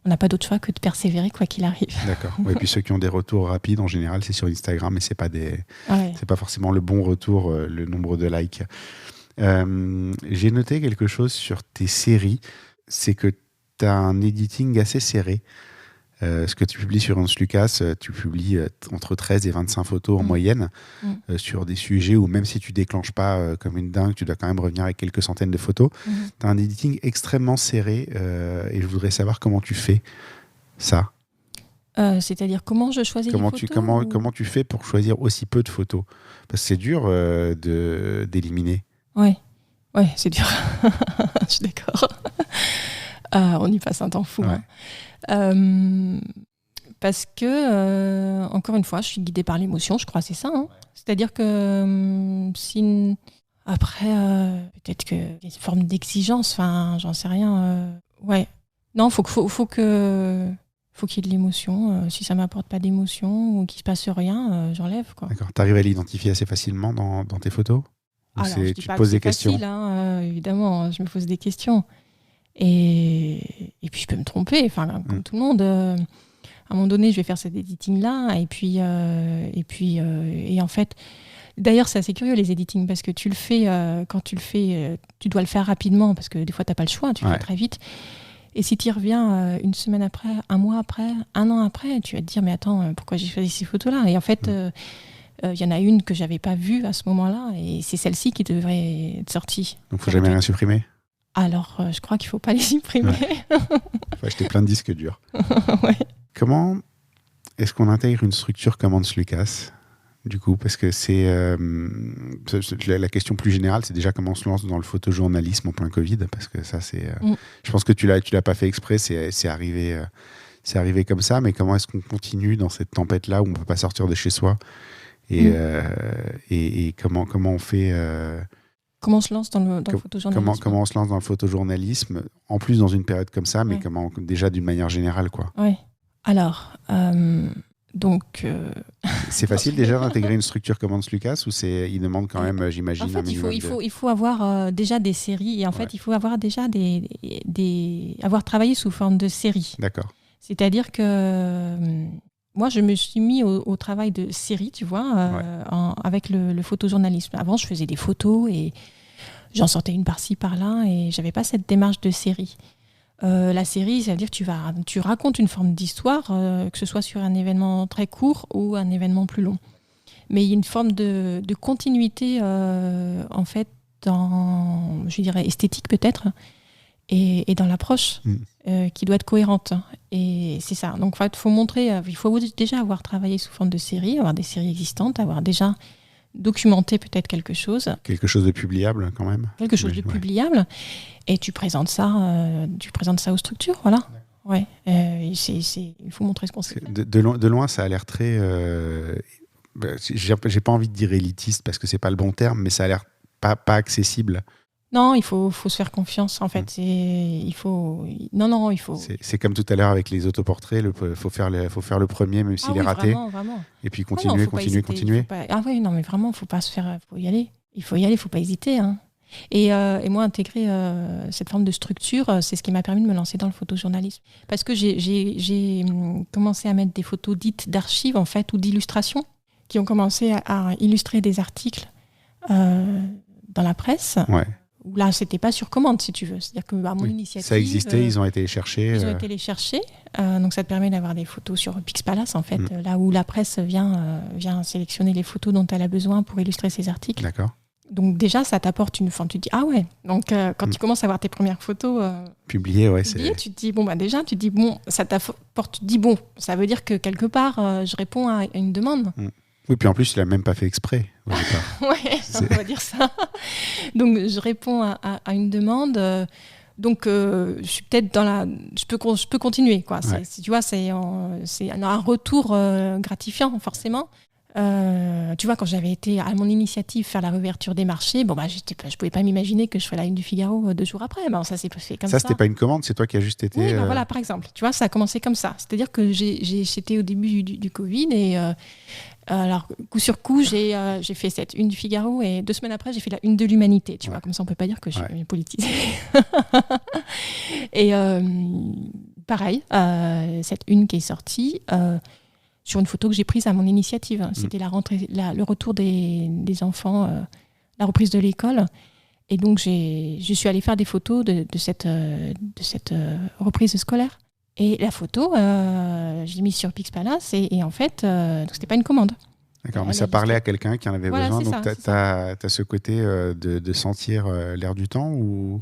on n'a pas d'autre choix que de persévérer quoi qu'il arrive. D'accord. Et puis ceux qui ont des retours rapides, en général, c'est sur Instagram, mais c'est pas forcément le bon retour, le nombre de likes. J'ai noté quelque chose sur tes séries, c'est que tu as un editing assez serré. Ce que tu publies sur Hans Lucas, tu publies entre 13 et 25 photos en moyenne sur des sujets où même si tu déclenches pas comme une dingue, tu dois quand même revenir avec quelques centaines de photos. Tu as un editing extrêmement serré et je voudrais savoir comment tu fais ça. C'est-à-dire comment je choisis les photos comment tu fais pour choisir aussi peu de photos? Parce que c'est dur d'éliminer. Ouais, c'est dur. Je suis d'accord. On y passe un temps fou. Parce que, encore une fois, je suis guidée par l'émotion, je crois, c'est ça. C'est-à-dire que après, peut-être qu'il y a une forme d'exigence, j'en sais rien. Non, faut qu'il y ait de l'émotion. Si ça ne m'apporte pas d'émotion ou qu'il ne se passe rien, j'enlève, quoi. D'accord. Tu arrives à l'identifier assez facilement dans tes photos? Alors, je dis pas que c'est facile, évidemment, je me pose des questions. Et puis je peux me tromper, comme tout le monde. À un moment donné, je vais faire cet editing-là, et en fait, D'ailleurs, c'est assez curieux les editings parce que tu le fais, quand tu le fais, tu dois le faire rapidement parce que des fois, tu n'as pas le choix, tu le fais très vite. Et si tu y reviens une semaine après, un mois après, un an après, tu vas te dire, mais attends, pourquoi j'ai choisi ces photos-là ? Et en fait, y en a une que je n'avais pas vue à ce moment-là et c'est celle-ci qui devrait être sortie. Donc, il ne faut jamais rien supprimer ? Alors, je crois qu'il ne faut pas les supprimer. Il faut acheter plein de disques durs. Ouais. Comment est-ce qu'on intègre une structure comme Hans Lucas ? Du coup, parce que c'est la question plus générale, c'est déjà comment on se lance dans le photojournalisme en plein Covid, parce que ça, c'est. Je pense que tu l'as pas fait exprès, c'est arrivé comme ça. Mais comment est-ce qu'on continue dans cette tempête-là où on peut pas sortir de chez soi et comment on fait Comment on se lance dans le photojournalisme ? Comment on se lance dans le photojournalisme, en plus dans une période comme ça, mais comment déjà d'une manière générale, quoi. Oui. Alors. Donc, c'est facile déjà d'intégrer une structure comme Hans Lucas ou il demande quand même, j'imagine, en fait, un minimum il faut avoir déjà des séries et en fait, il faut avoir déjà avoir travaillé sous forme de séries. D'accord. C'est-à-dire que moi, je me suis mis au travail de série, tu vois, avec le photojournalisme. Avant, je faisais des photos et j'en sortais une par-ci, par-là et j'avais pas cette démarche de série. La série, ça veut dire que tu racontes une forme d'histoire, que ce soit sur un événement très court ou un événement plus long. Mais il y a une forme de continuité, en fait, je dirais, esthétique peut-être, et dans l'approche, qui doit être cohérente. Et c'est ça. Donc, en fait, il faut déjà avoir travaillé sous forme de série, avoir des séries existantes, avoir déjà documenter peut-être quelque chose. Quelque chose de publiable quand même. Quelque chose de publiable. Et tu présentes ça aux structures, voilà. Ouais. Il faut montrer ce qu'on sait. De loin, ça a l'air très... j'ai pas envie de dire élitiste parce que c'est pas le bon terme, mais ça a l'air pas accessible. Non, il faut se faire confiance, en fait. Il faut... C'est comme tout à l'heure avec les autoportraits, faut faire le premier, même s'il est raté. Vraiment. Et puis continuer. Ah oui, non, mais vraiment, faut y aller. Il faut pas hésiter. Hein. Et moi, intégrer cette forme de structure, c'est ce qui m'a permis de me lancer dans le photojournalisme. Parce que j'ai commencé à mettre des photos dites d'archives, en fait, ou d'illustrations, qui ont commencé à illustrer des articles dans la presse. Ouais. Où là, c'était pas sur commande, si tu veux. C'est-à-dire que mon initiative... Ça existait, ils ont été les chercher. Les chercher. Donc, ça te permet d'avoir des photos sur Pixpalace, en fait, là où la presse vient sélectionner les photos dont elle a besoin pour illustrer ses articles. D'accord. Donc, déjà, ça t'apporte une forme. Tu te dis, ah ouais. Donc, quand tu commences à voir tes premières photos... publiées, tu te dis, ça t'apporte... Tu te dis, ça veut dire que quelque part, je réponds à une demande. Oui, puis en plus, il n'a même pas fait exprès au départ. Ouais, on va dire ça. Donc, je réponds à une demande. Donc, je suis peut-être dans la... Je peux continuer, quoi. Ouais. Tu vois, c'est un retour gratifiant, forcément. Tu vois, quand j'avais été à mon initiative faire la réouverture des marchés, je pouvais pas m'imaginer que je ferais la une du Figaro 2 jours après. Ça s'est fait comme ça. Ça, c'était pas une commande, c'est toi qui as juste été... Oui, voilà, par exemple. Tu vois, ça a commencé comme ça. C'est-à-dire que j'étais au début du Covid et... alors, coup sur coup, j'ai fait cette une du Figaro et 2 semaines après, j'ai fait la une de l'Humanité. Tu vois, comme ça, on peut pas dire que je suis politisée. Et pareil, cette une qui est sortie sur une photo que j'ai prise à mon initiative. C'était la rentrée, le retour des enfants, la reprise de l'école. Et donc, je suis allée faire des photos de cette reprise scolaire. Et la photo, je l'ai mise sur Pixpalace et en fait, c'était pas une commande. D'accord, mais ça parlait à quelqu'un qui en avait besoin. Donc, tu as ce côté de sentir l'air du temps ou...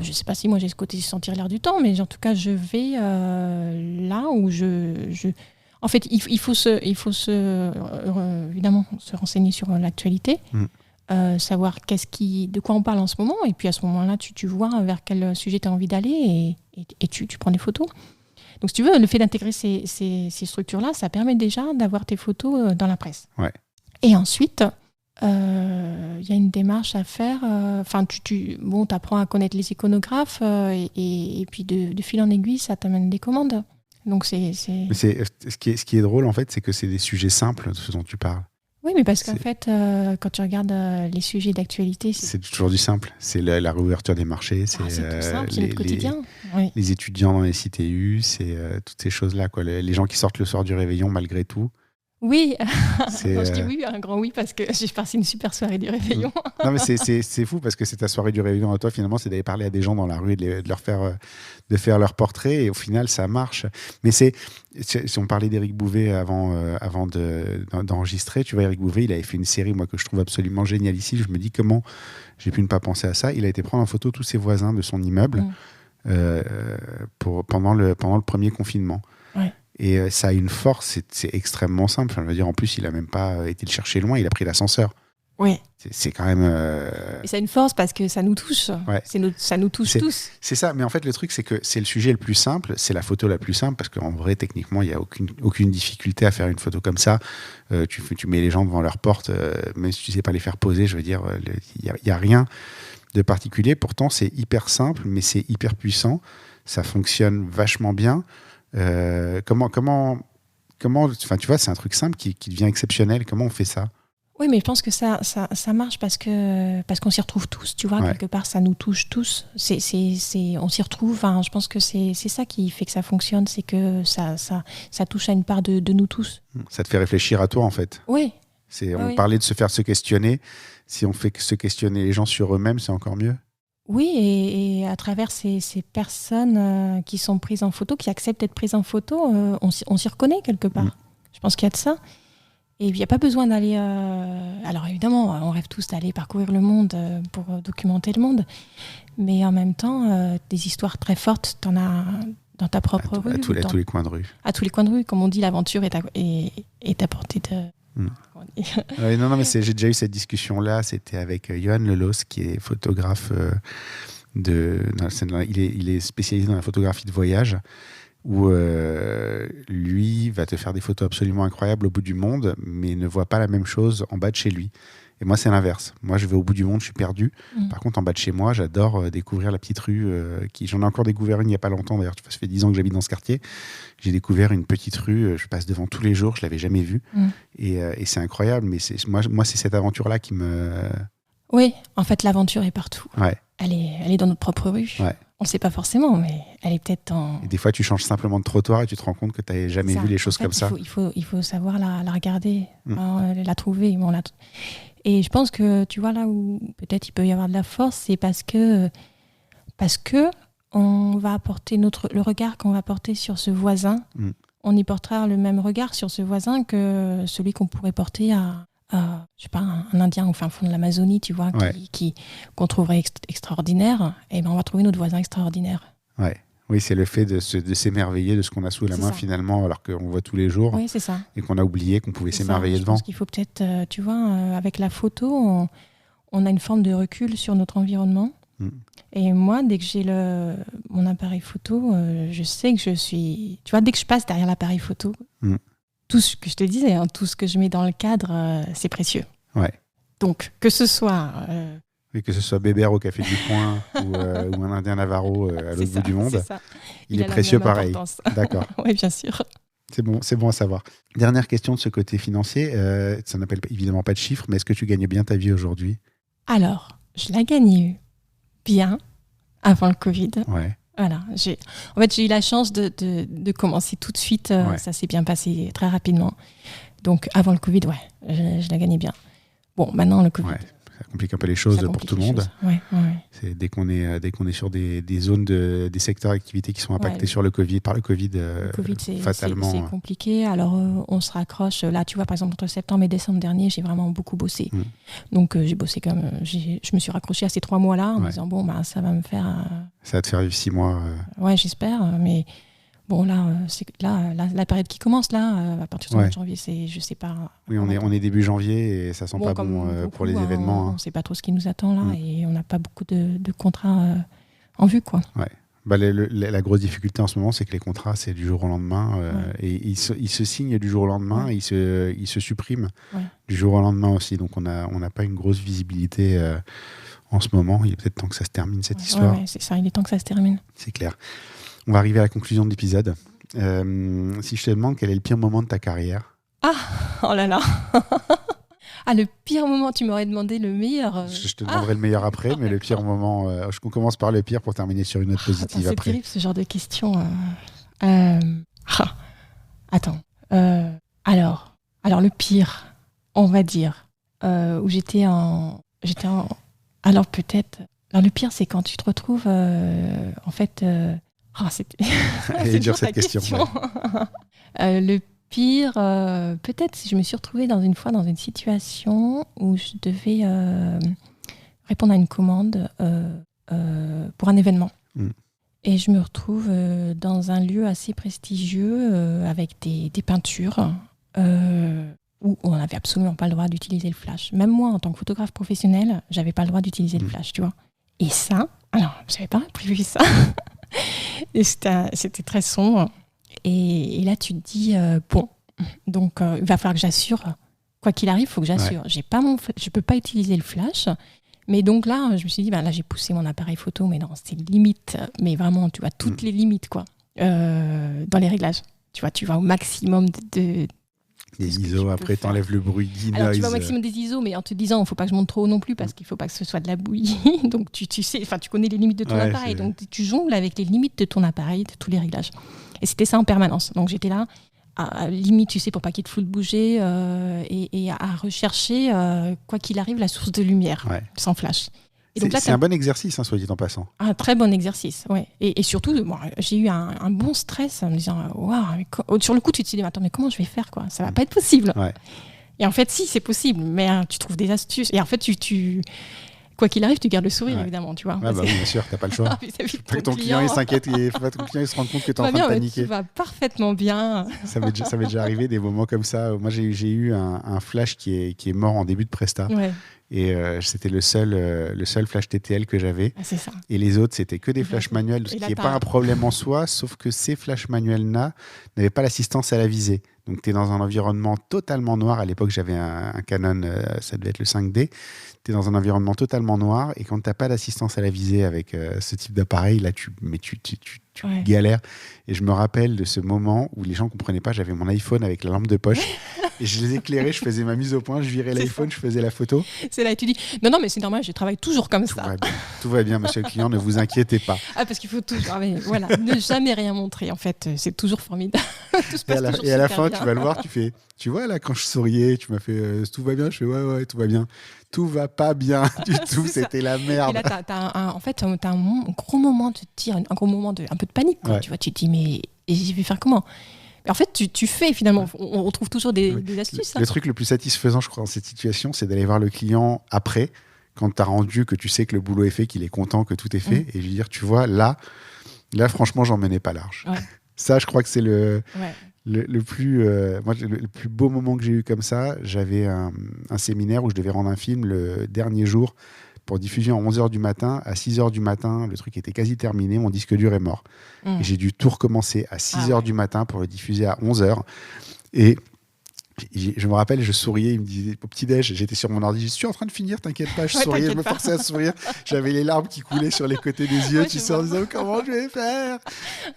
Je sais pas si moi j'ai ce côté de sentir l'air du temps, mais en tout cas, je vais là où je... En fait, il faut évidemment se renseigner sur l'actualité, savoir de quoi on parle en ce moment, et puis à ce moment-là, tu vois vers quel sujet tu as envie d'aller et tu prends des photos. Donc, si tu veux, le fait d'intégrer ces structures-là, ça permet déjà d'avoir tes photos dans la presse. Ouais. Et ensuite, y a une démarche à faire. Tu apprends à connaître les iconographes et puis de fil en aiguille, ça t'amène des commandes. Donc, Mais ce qui est drôle, en fait, c'est que c'est des sujets simples, ce dont tu parles. Oui, mais parce qu'en fait, quand tu regardes les sujets d'actualité... C'est toujours du simple. C'est la réouverture des marchés, c'est tout simple, c'est notre quotidien. Les étudiants dans les CTU, c'est toutes ces choses-là, quoi. Les gens qui sortent le soir du réveillon malgré tout. Oui, C'est, non, je dis oui, un grand oui, parce que j'ai passé une super soirée du réveillon. Non, mais c'est fou parce que c'est ta soirée du réveillon à toi, finalement, c'est d'aller parler à des gens dans la rue et de leur faire, de faire leur portrait. Et au final, ça marche. Mais si on parlait d'Éric Bouvet avant d'enregistrer, tu vois, Éric Bouvet, il avait fait une série, moi, que je trouve absolument géniale ici. Je me dis comment j'ai pu ne pas penser à ça. Il a été prendre en photo tous ses voisins de son immeuble pendant le premier confinement. Ouais. Et ça a une force, c'est extrêmement simple. Enfin, je veux dire, en plus, il n'a même pas été le chercher loin, il a pris l'ascenseur. Oui. C'est quand même. Et ça a une force parce que ça nous touche. Ouais. Ça nous touche tous. C'est ça, mais en fait, le truc, c'est que c'est le sujet le plus simple, c'est la photo la plus simple, parce qu'en vrai, techniquement, il n'y a aucune difficulté à faire une photo comme ça. Tu mets les gens devant leur porte, même si tu ne sais pas les faire poser, je veux dire, il n'y a rien de particulier. Pourtant, c'est hyper simple, mais c'est hyper puissant. Ça fonctionne vachement bien. Comment, enfin, tu vois, c'est un truc simple qui devient exceptionnel. Comment on fait ça? Oui, mais je pense que ça marche parce qu'on s'y retrouve tous, tu vois, quelque part, ça nous touche tous. On s'y retrouve, enfin, je pense que c'est ça qui fait que ça fonctionne, c'est que ça touche à une part de nous tous. Ça te fait réfléchir à toi, en fait. Oui. On parlait de se faire se questionner. Si on fait se questionner les gens sur eux-mêmes, c'est encore mieux. Oui, et à travers ces personnes qui sont prises en photo, qui acceptent d'être prises en photo, on s'y reconnaît quelque part. Je pense qu'il y a de ça. Et il n'y a pas besoin d'aller... Alors évidemment, on rêve tous d'aller parcourir le monde pour documenter le monde. Mais en même temps, des histoires très fortes, t'en as dans ta propre rue. À tous les coins de rue. À tous les coins de rue. Comme on dit, l'aventure est à portée de... Non, mais j'ai déjà eu cette discussion-là. C'était avec Johan Lelos, qui est photographe il est spécialisé dans la photographie de voyage, où lui va te faire des photos absolument incroyables au bout du monde, mais ne voit pas la même chose en bas de chez lui. Et moi, c'est l'inverse. Moi, je vais au bout du monde, je suis perdu. Par contre, en bas de chez moi, j'adore découvrir la petite rue. J'en ai encore découvert une il n'y a pas longtemps. D'ailleurs, ça fait 10 ans que j'habite dans ce quartier. J'ai découvert une petite rue. Je passe devant tous les jours. Je ne l'avais jamais vue. Et c'est incroyable. Mais moi, c'est cette aventure-là qui me... Oui, en fait, l'aventure est partout. Ouais. Elle est dans notre propre rue. Ouais. On ne le sait pas forcément, mais elle est peut-être en... Et des fois, tu changes simplement de trottoir et tu te rends compte que tu n'avais jamais vu les choses comme ça. Il faut savoir la regarder, la trouver. Bon, et je pense que, tu vois, là où peut-être il peut y avoir de la force, c'est parce que on va apporter le regard qu'on va porter sur ce voisin. On y portera le même regard sur ce voisin que celui qu'on pourrait porter à je sais pas, un Indien au fin fond de l'Amazonie, tu vois, qu'on trouverait extraordinaire. Et ben on va trouver notre voisin extraordinaire. Ouais. Oui, c'est le fait de s'émerveiller de ce qu'on a sous la main finalement, alors qu'on voit tous les jours. Oui, c'est ça. Et qu'on a oublié qu'on pouvait s'émerveiller devant. Je pense qu'il faut peut-être, tu vois, avec la photo, on a une forme de recul sur notre environnement. Et moi, dès que j'ai mon appareil photo, je sais que je suis... Tu vois, dès que je passe derrière l'appareil photo, tout ce que je te disais, tout ce que je mets dans le cadre, c'est précieux. Ouais. Donc, que ce soit... Oui, que ce soit Bébert au Café du Coin ou un Indien Navarro à l'autre bout du monde, il est précieux pareil. D'accord. Oui, bien sûr. C'est bon à savoir. Dernière question de ce côté financier. Ça n'appelle évidemment pas de chiffres, mais est-ce que tu gagnes bien ta vie aujourd'hui? Alors, je la gagnais bien avant le Covid. Ouais. Voilà. J'ai eu la chance de commencer tout de suite. Ça s'est bien passé très rapidement. Donc, avant le Covid, je la gagnais bien. Bon, maintenant, le Covid... Ouais. Ça complique un peu les choses pour tout le monde. Ouais. C'est dès qu'on est sur des zones, des secteurs d'activité qui sont impactés par le Covid, fatalement. C'est compliqué. Alors, on se raccroche. Là, tu vois, par exemple, entre septembre et décembre dernier, j'ai vraiment beaucoup bossé. Donc, j'ai bossé je me suis raccrochée à ces 3 mois-là en me disant, bon, ça va me faire... Ça va te faire vivre 6 mois. Ouais, j'espère. Mais bon, là, la période qui commence, là, à partir du mois de janvier, je sais pas. Oui, on est début janvier et ça sent pas bon pour les événements. On ne sait pas trop ce qui nous attend là et on n'a pas beaucoup de contrats en vue, quoi. Ouais. La grosse difficulté en ce moment, c'est que les contrats, c'est du jour au lendemain et ils se signent du jour au lendemain et ils se suppriment du jour au lendemain aussi. Donc, on n'a pas une grosse visibilité en ce moment. Il est peut-être temps que ça se termine, cette histoire. Ouais, c'est ça. Il est temps que ça se termine. C'est clair. On va arriver à la conclusion de l'épisode. Si je te demande quel est le pire moment de ta carrière? Oh là là. Le pire moment, tu m'aurais demandé le meilleur. Je te demanderai le meilleur après, mais le pire moment, on commence par le pire pour terminer sur une note positive après. C'est terrible ce genre de questions. Attends. Alors Alors le pire, on va dire, où alors peut-être... Alors le pire, c'est quand tu te retrouves, en fait... c'était C'est dur cette question. Ouais. Le pire, peut-être si je me suis retrouvée une fois dans une situation où je devais répondre à une commande pour un événement. Et je me retrouve dans un lieu assez prestigieux avec des peintures où on n'avait absolument pas le droit d'utiliser le flash. Même moi, en tant que photographe professionnel, j'avais pas le droit d'utiliser le flash, tu vois. Et ça, alors, j'avais pas prévu ça. Et c'était très sombre. Et là, tu te dis, bon, donc il va falloir que j'assure. Quoi qu'il arrive, il faut que j'assure. Ouais. Je peux pas utiliser le flash. Mais donc là, je me suis dit, là, j'ai poussé mon appareil photo, mais non, c'était limite. Mais vraiment, tu vois, toutes les limites, quoi, dans les réglages. Tu vas au maximum des ISO, après t'enlèves le bruit guinoise. Alors tu vas au maximum des ISO, mais en te disant, il ne faut pas que je monte trop haut non plus, parce qu'il ne faut pas que ce soit de la bouillie. Donc tu sais, tu connais les limites de ton appareil. Donc tu jongles avec les limites de ton appareil, de tous les réglages. Et c'était ça en permanence. Donc j'étais là, à limite, tu sais, pour pas qu'il y ait de flou de bouger, et à rechercher, quoi qu'il arrive, la source de lumière, sans flash. C'est un bon exercice, soit dit en passant. Un très bon exercice, oui. Et surtout, j'ai eu un bon stress en me disant, waouh, sur le coup, tu te dis, attends, mais comment je vais faire, quoi ? Ça va pas être possible. Ouais. Et en fait, si, c'est possible, mais tu trouves des astuces. Et en fait, quoi qu'il arrive, tu gardes le sourire, évidemment, tu vois. Oui, bien sûr, t'as pas le choix. Faut pas que ton client il s'inquiète, faut pas que ton client il se rende compte que t'es en train de paniquer. Tu vas parfaitement bien. Ça m'est déjà arrivé des moments comme ça. Moi, j'ai eu un flash qui est mort en début de presta. Ouais. Et c'était le seul flash TTL que j'avais. Ah, c'est ça. Et les autres, c'était que des flashs manuels, ce qui n'est pas un problème en soi, sauf que ces flashs manuels-là n'avaient pas l'assistance à la visée. Donc, tu es dans un environnement totalement noir. À l'époque, j'avais un Canon, ça devait être le 5D. Tu es dans un environnement totalement noir. Et quand tu n'as pas d'assistance à la visée avec ce type d'appareil, là, tu galères. Et je me rappelle de ce moment où les gens ne comprenaient pas. J'avais mon iPhone avec la lampe de poche. Et je les éclairais, je faisais ma mise au point, je virais l'iPhone, je faisais la photo. C'est là et tu dis, non, mais c'est normal, je travaille toujours comme ça. Tout va bien, monsieur le client, ne vous inquiétez pas. Ah, parce qu'il faut toujours, voilà, ne jamais rien montrer, en fait, c'est toujours formidable. Tout se passe toujours et à la fin, bien. Tu vas le voir, tu fais, tu vois, là, quand je souriais, tu m'as fait, tout va bien, je fais, ouais, tout va bien. Tout va pas bien du tout, c'était la merde. Et là, t'as un gros moment de tir, un gros moment un peu de panique, quoi. Tu vois, tu te dis, mais je vais faire comment ? En fait, tu fais finalement, on trouve toujours des astuces. Le truc le plus satisfaisant, je crois, dans cette situation, c'est d'aller voir le client après, quand tu as rendu, que tu sais que le boulot est fait, qu'il est content, que tout est fait, et lui dire, tu vois, là franchement, j'en menais pas large. Ouais. Ça, je crois que c'est le plus beau moment que j'ai eu comme ça. J'avais un séminaire où je devais rendre un film le dernier jour pour diffusion à 11h du matin. À 6h du matin, le truc était quasi terminé, mon disque dur est mort. Et j'ai dû tout recommencer à 6h du matin pour le diffuser à 11h. Et je me rappelle, je souriais, il me disait, au petit-déj, j'étais sur mon ordi, je suis en train de finir, t'inquiète pas, je souriais, je me forçais à sourire. J'avais les larmes qui coulaient sur les côtés des yeux, tu sais, en disant, comment je vais faire ?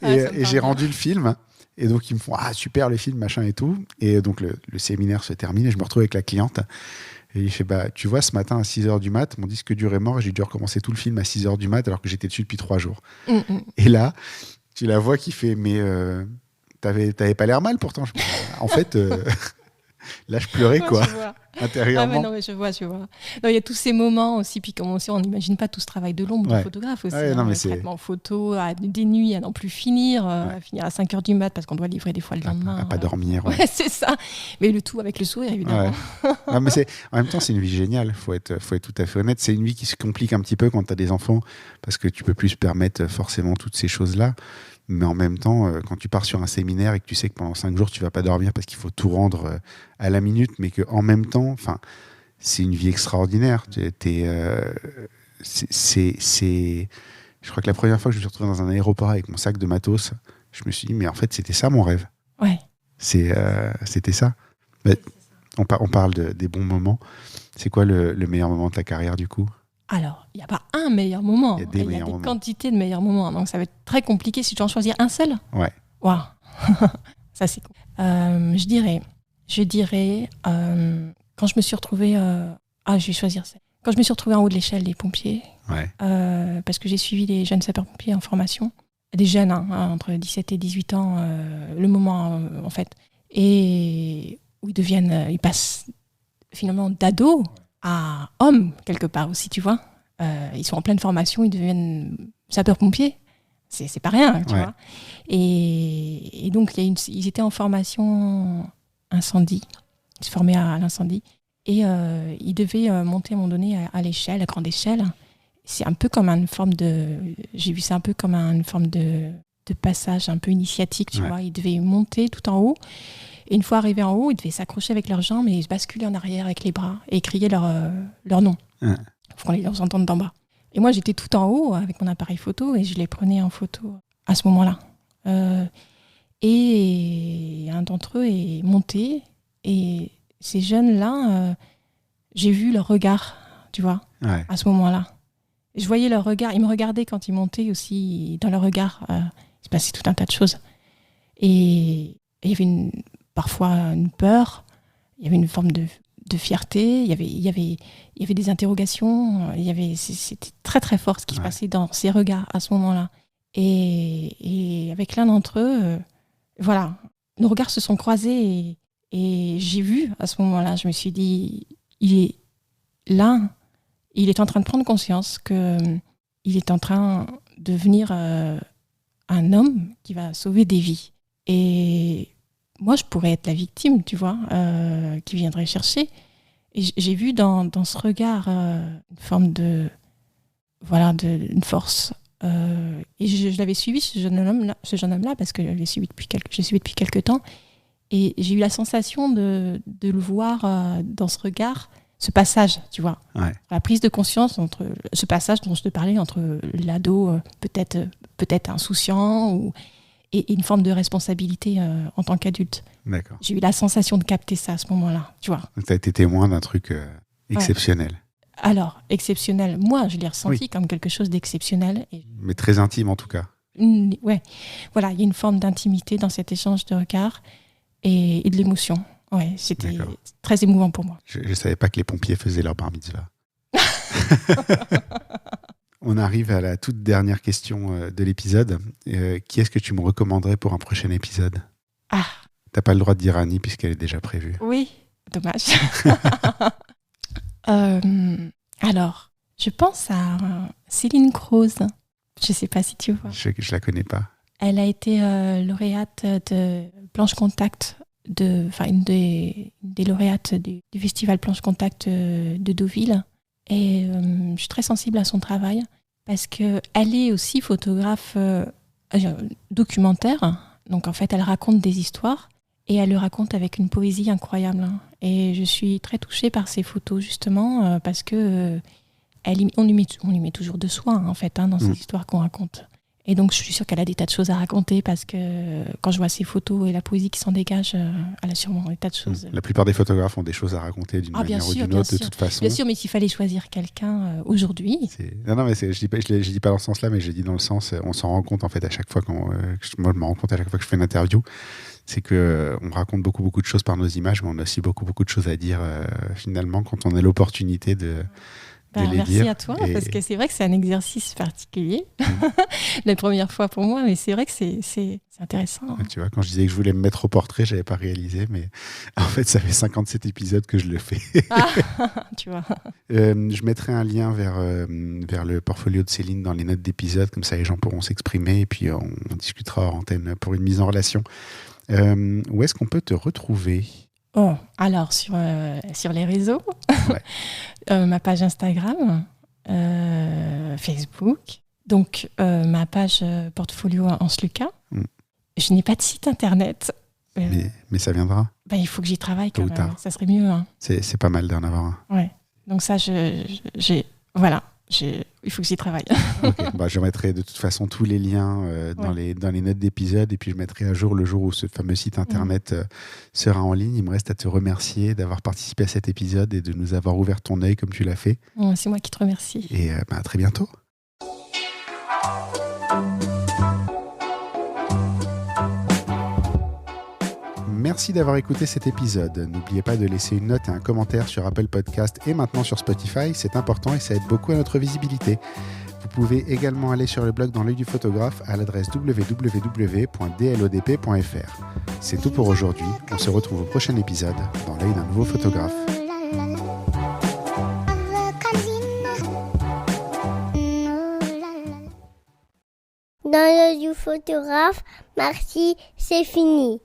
Et j'ai rendu le film. Et donc, ils me font, super le film, machin et tout. Et donc, le séminaire se termine et je me retrouve avec la cliente. Et il fait, tu vois, ce matin à 6h du mat, mon disque dur est mort et j'ai dû recommencer tout le film à 6h du mat alors que j'étais dessus depuis 3 jours. Et là, tu la vois qui fait, mais t'avais pas l'air mal pourtant. En fait, là, je pleurais, quoi, intérieurement. Non, mais je vois. Non, il y a tous ces moments aussi, puis comme on n'imagine pas tout ce travail de l'ombre du photographe aussi. Le traitement photo, des nuits à n'en plus finir, à finir à 5h du mat parce qu'on doit livrer des fois le lendemain. À pas dormir. Ouais, c'est ça. Mais le tout avec le sourire, évidemment. Non, mais en même temps, c'est une vie géniale, faut être tout à fait honnête. C'est une vie qui se complique un petit peu quand tu as des enfants parce que tu peux plus se permettre forcément toutes ces choses-là. Mais en même temps, quand tu pars sur un séminaire et que tu sais que pendant 5 jours, tu ne vas pas dormir parce qu'il faut tout rendre à la minute, mais qu'en même temps, c'est une vie extraordinaire. Je crois que la première fois que je me suis retrouvé dans un aéroport avec mon sac de matos, je me suis dit, mais en fait, c'était ça mon rêve. Ouais. C'était ça. Mais on parle des bons moments. C'est quoi le meilleur moment de ta carrière, du coup ? Alors, il n'y a pas un meilleur moment. Il y a des quantités de meilleurs moments. Donc, ça va être très compliqué si tu en choisir un seul. Ouais. Waouh. Ça, c'est cool. Je dirais quand je me suis retrouvée... je vais choisir ça. Quand je me suis retrouvée en haut de l'échelle des pompiers, parce que j'ai suivi les jeunes sapeurs-pompiers en formation, des jeunes, entre 17 et 18 ans, le moment, en fait. Et ils passent finalement d'ado à homme quelque part aussi, tu vois. Ils sont en pleine formation, ils deviennent sapeurs-pompiers. C'est pas rien, tu vois. Et donc, ils étaient en formation incendie. Ils se formaient à l'incendie. Et ils devaient monter à un moment donné à l'échelle, à grande échelle. C'est un peu comme une forme de... J'ai vu ça un peu comme une forme de passage un peu initiatique, tu vois. Ils devaient monter tout en haut. Et une fois arrivés en haut, ils devaient s'accrocher avec leurs jambes et se basculer en arrière avec les bras et crier leur nom. Pour qu'on les entende d'en bas. Et moi, j'étais tout en haut avec mon appareil photo et je les prenais en photo à ce moment-là. Et un d'entre eux est monté. Et ces jeunes-là, j'ai vu leur regard, tu vois, à ce moment-là. Et je voyais leur regard. Ils me regardaient quand ils montaient aussi. Dans leur regard, il se passait tout un tas de choses. Et il y avait parfois une peur. Il y avait une forme de fierté. Il y avait des interrogations. C'était très très fort ce qui se passait dans ces regards à ce moment-là. Et avec l'un d'entre eux, voilà, nos regards se sont croisés et j'ai vu à ce moment-là, je me suis dit, il est là, il est en train de prendre conscience qu'il est en train de devenir un homme qui va sauver des vies. Et moi, je pourrais être la victime, tu vois, qui viendrait chercher. Et j'ai vu dans ce regard une forme une force. Et je l'avais suivi, ce jeune homme-là, parce que je l'ai suivi depuis quelques temps. Et j'ai eu la sensation de le voir dans ce regard, ce passage, tu vois. La prise de conscience entre ce passage dont je te parlais, entre l'ado peut-être insouciant et une forme de responsabilité en tant qu'adulte. D'accord. J'ai eu la sensation de capter ça à ce moment-là, tu vois. Donc tu as été témoin d'un truc exceptionnel. Alors, exceptionnel, moi je l'ai ressenti comme quelque chose d'exceptionnel. Mais très intime en tout cas. Ouais, voilà, il y a une forme d'intimité dans cet échange de regards et de l'émotion. Ouais, c'était très émouvant pour moi. Je ne savais pas que les pompiers faisaient leur bar mitzvah. On arrive à la toute dernière question de l'épisode. Qui est-ce que tu me recommanderais pour un prochain épisode ? T'as pas le droit de dire Annie puisqu'elle est déjà prévue. Oui, dommage. Alors, je pense à Céline Croze. Je sais pas si tu vois. Je la connais pas. Elle a été lauréate de Planche Contact, une des lauréates du festival Planche Contact de Deauville. Et je suis très sensible à son travail parce qu'elle est aussi photographe documentaire. Donc en fait, elle raconte des histoires et elle le raconte avec une poésie incroyable. Et je suis très touchée par ses photos justement parce que on lui met toujours de soi en fait dans ces histoires qu'on raconte. Et donc, je suis sûre qu'elle a des tas de choses à raconter parce que quand je vois ses photos et la poésie qui s'en dégage, elle a sûrement des tas de choses. La plupart des photographes ont des choses à raconter d'une manière ou d'une autre, de toute façon. Bien sûr, mais s'il fallait choisir quelqu'un aujourd'hui... Non, mais je dis pas dans ce sens-là, mais je dis dans le sens, on s'en rend compte en fait à chaque fois, moi je me rends compte à chaque fois que je fais une interview, c'est qu'on raconte beaucoup de choses par nos images, mais on a aussi beaucoup de choses à dire finalement quand on a l'opportunité de merci à toi, parce que c'est vrai que c'est un exercice particulier. La première fois pour moi, mais c'est vrai que c'est intéressant. Tu vois, quand je disais que je voulais me mettre au portrait, je n'avais pas réalisé, mais en fait, ça fait 57 épisodes que je le fais. Tu vois. Je mettrai un lien vers le portfolio de Céline dans les notes d'épisode, comme ça les gens pourront s'exprimer, et puis on discutera hors antenne pour une mise en relation. Où est-ce qu'on peut te retrouver ? Alors sur les réseaux, ma page Instagram, Facebook, donc ma page portfolio Ansluka. Je n'ai pas de site internet. Mais ça viendra. Il faut que j'y travaille quand même. Ça serait mieux. Hein. C'est pas mal d'en avoir un. Ouais. Donc ça, il faut que j'y travaille. Okay. Je mettrai de toute façon tous les liens dans les notes d'épisode et puis je mettrai à jour le jour où ce fameux site internet sera en ligne. Il me reste à te remercier d'avoir participé à cet épisode et de nous avoir ouvert ton œil comme tu l'as fait. C'est moi qui te remercie. Et à très bientôt. Merci d'avoir écouté cet épisode. N'oubliez pas de laisser une note et un commentaire sur Apple Podcast et maintenant sur Spotify. C'est important et ça aide beaucoup à notre visibilité. Vous pouvez également aller sur le blog dans l'œil du photographe à l'adresse www.dlodp.fr. C'est tout pour aujourd'hui. On se retrouve au prochain épisode dans l'œil d'un nouveau photographe. Dans l'œil du photographe, merci, c'est fini.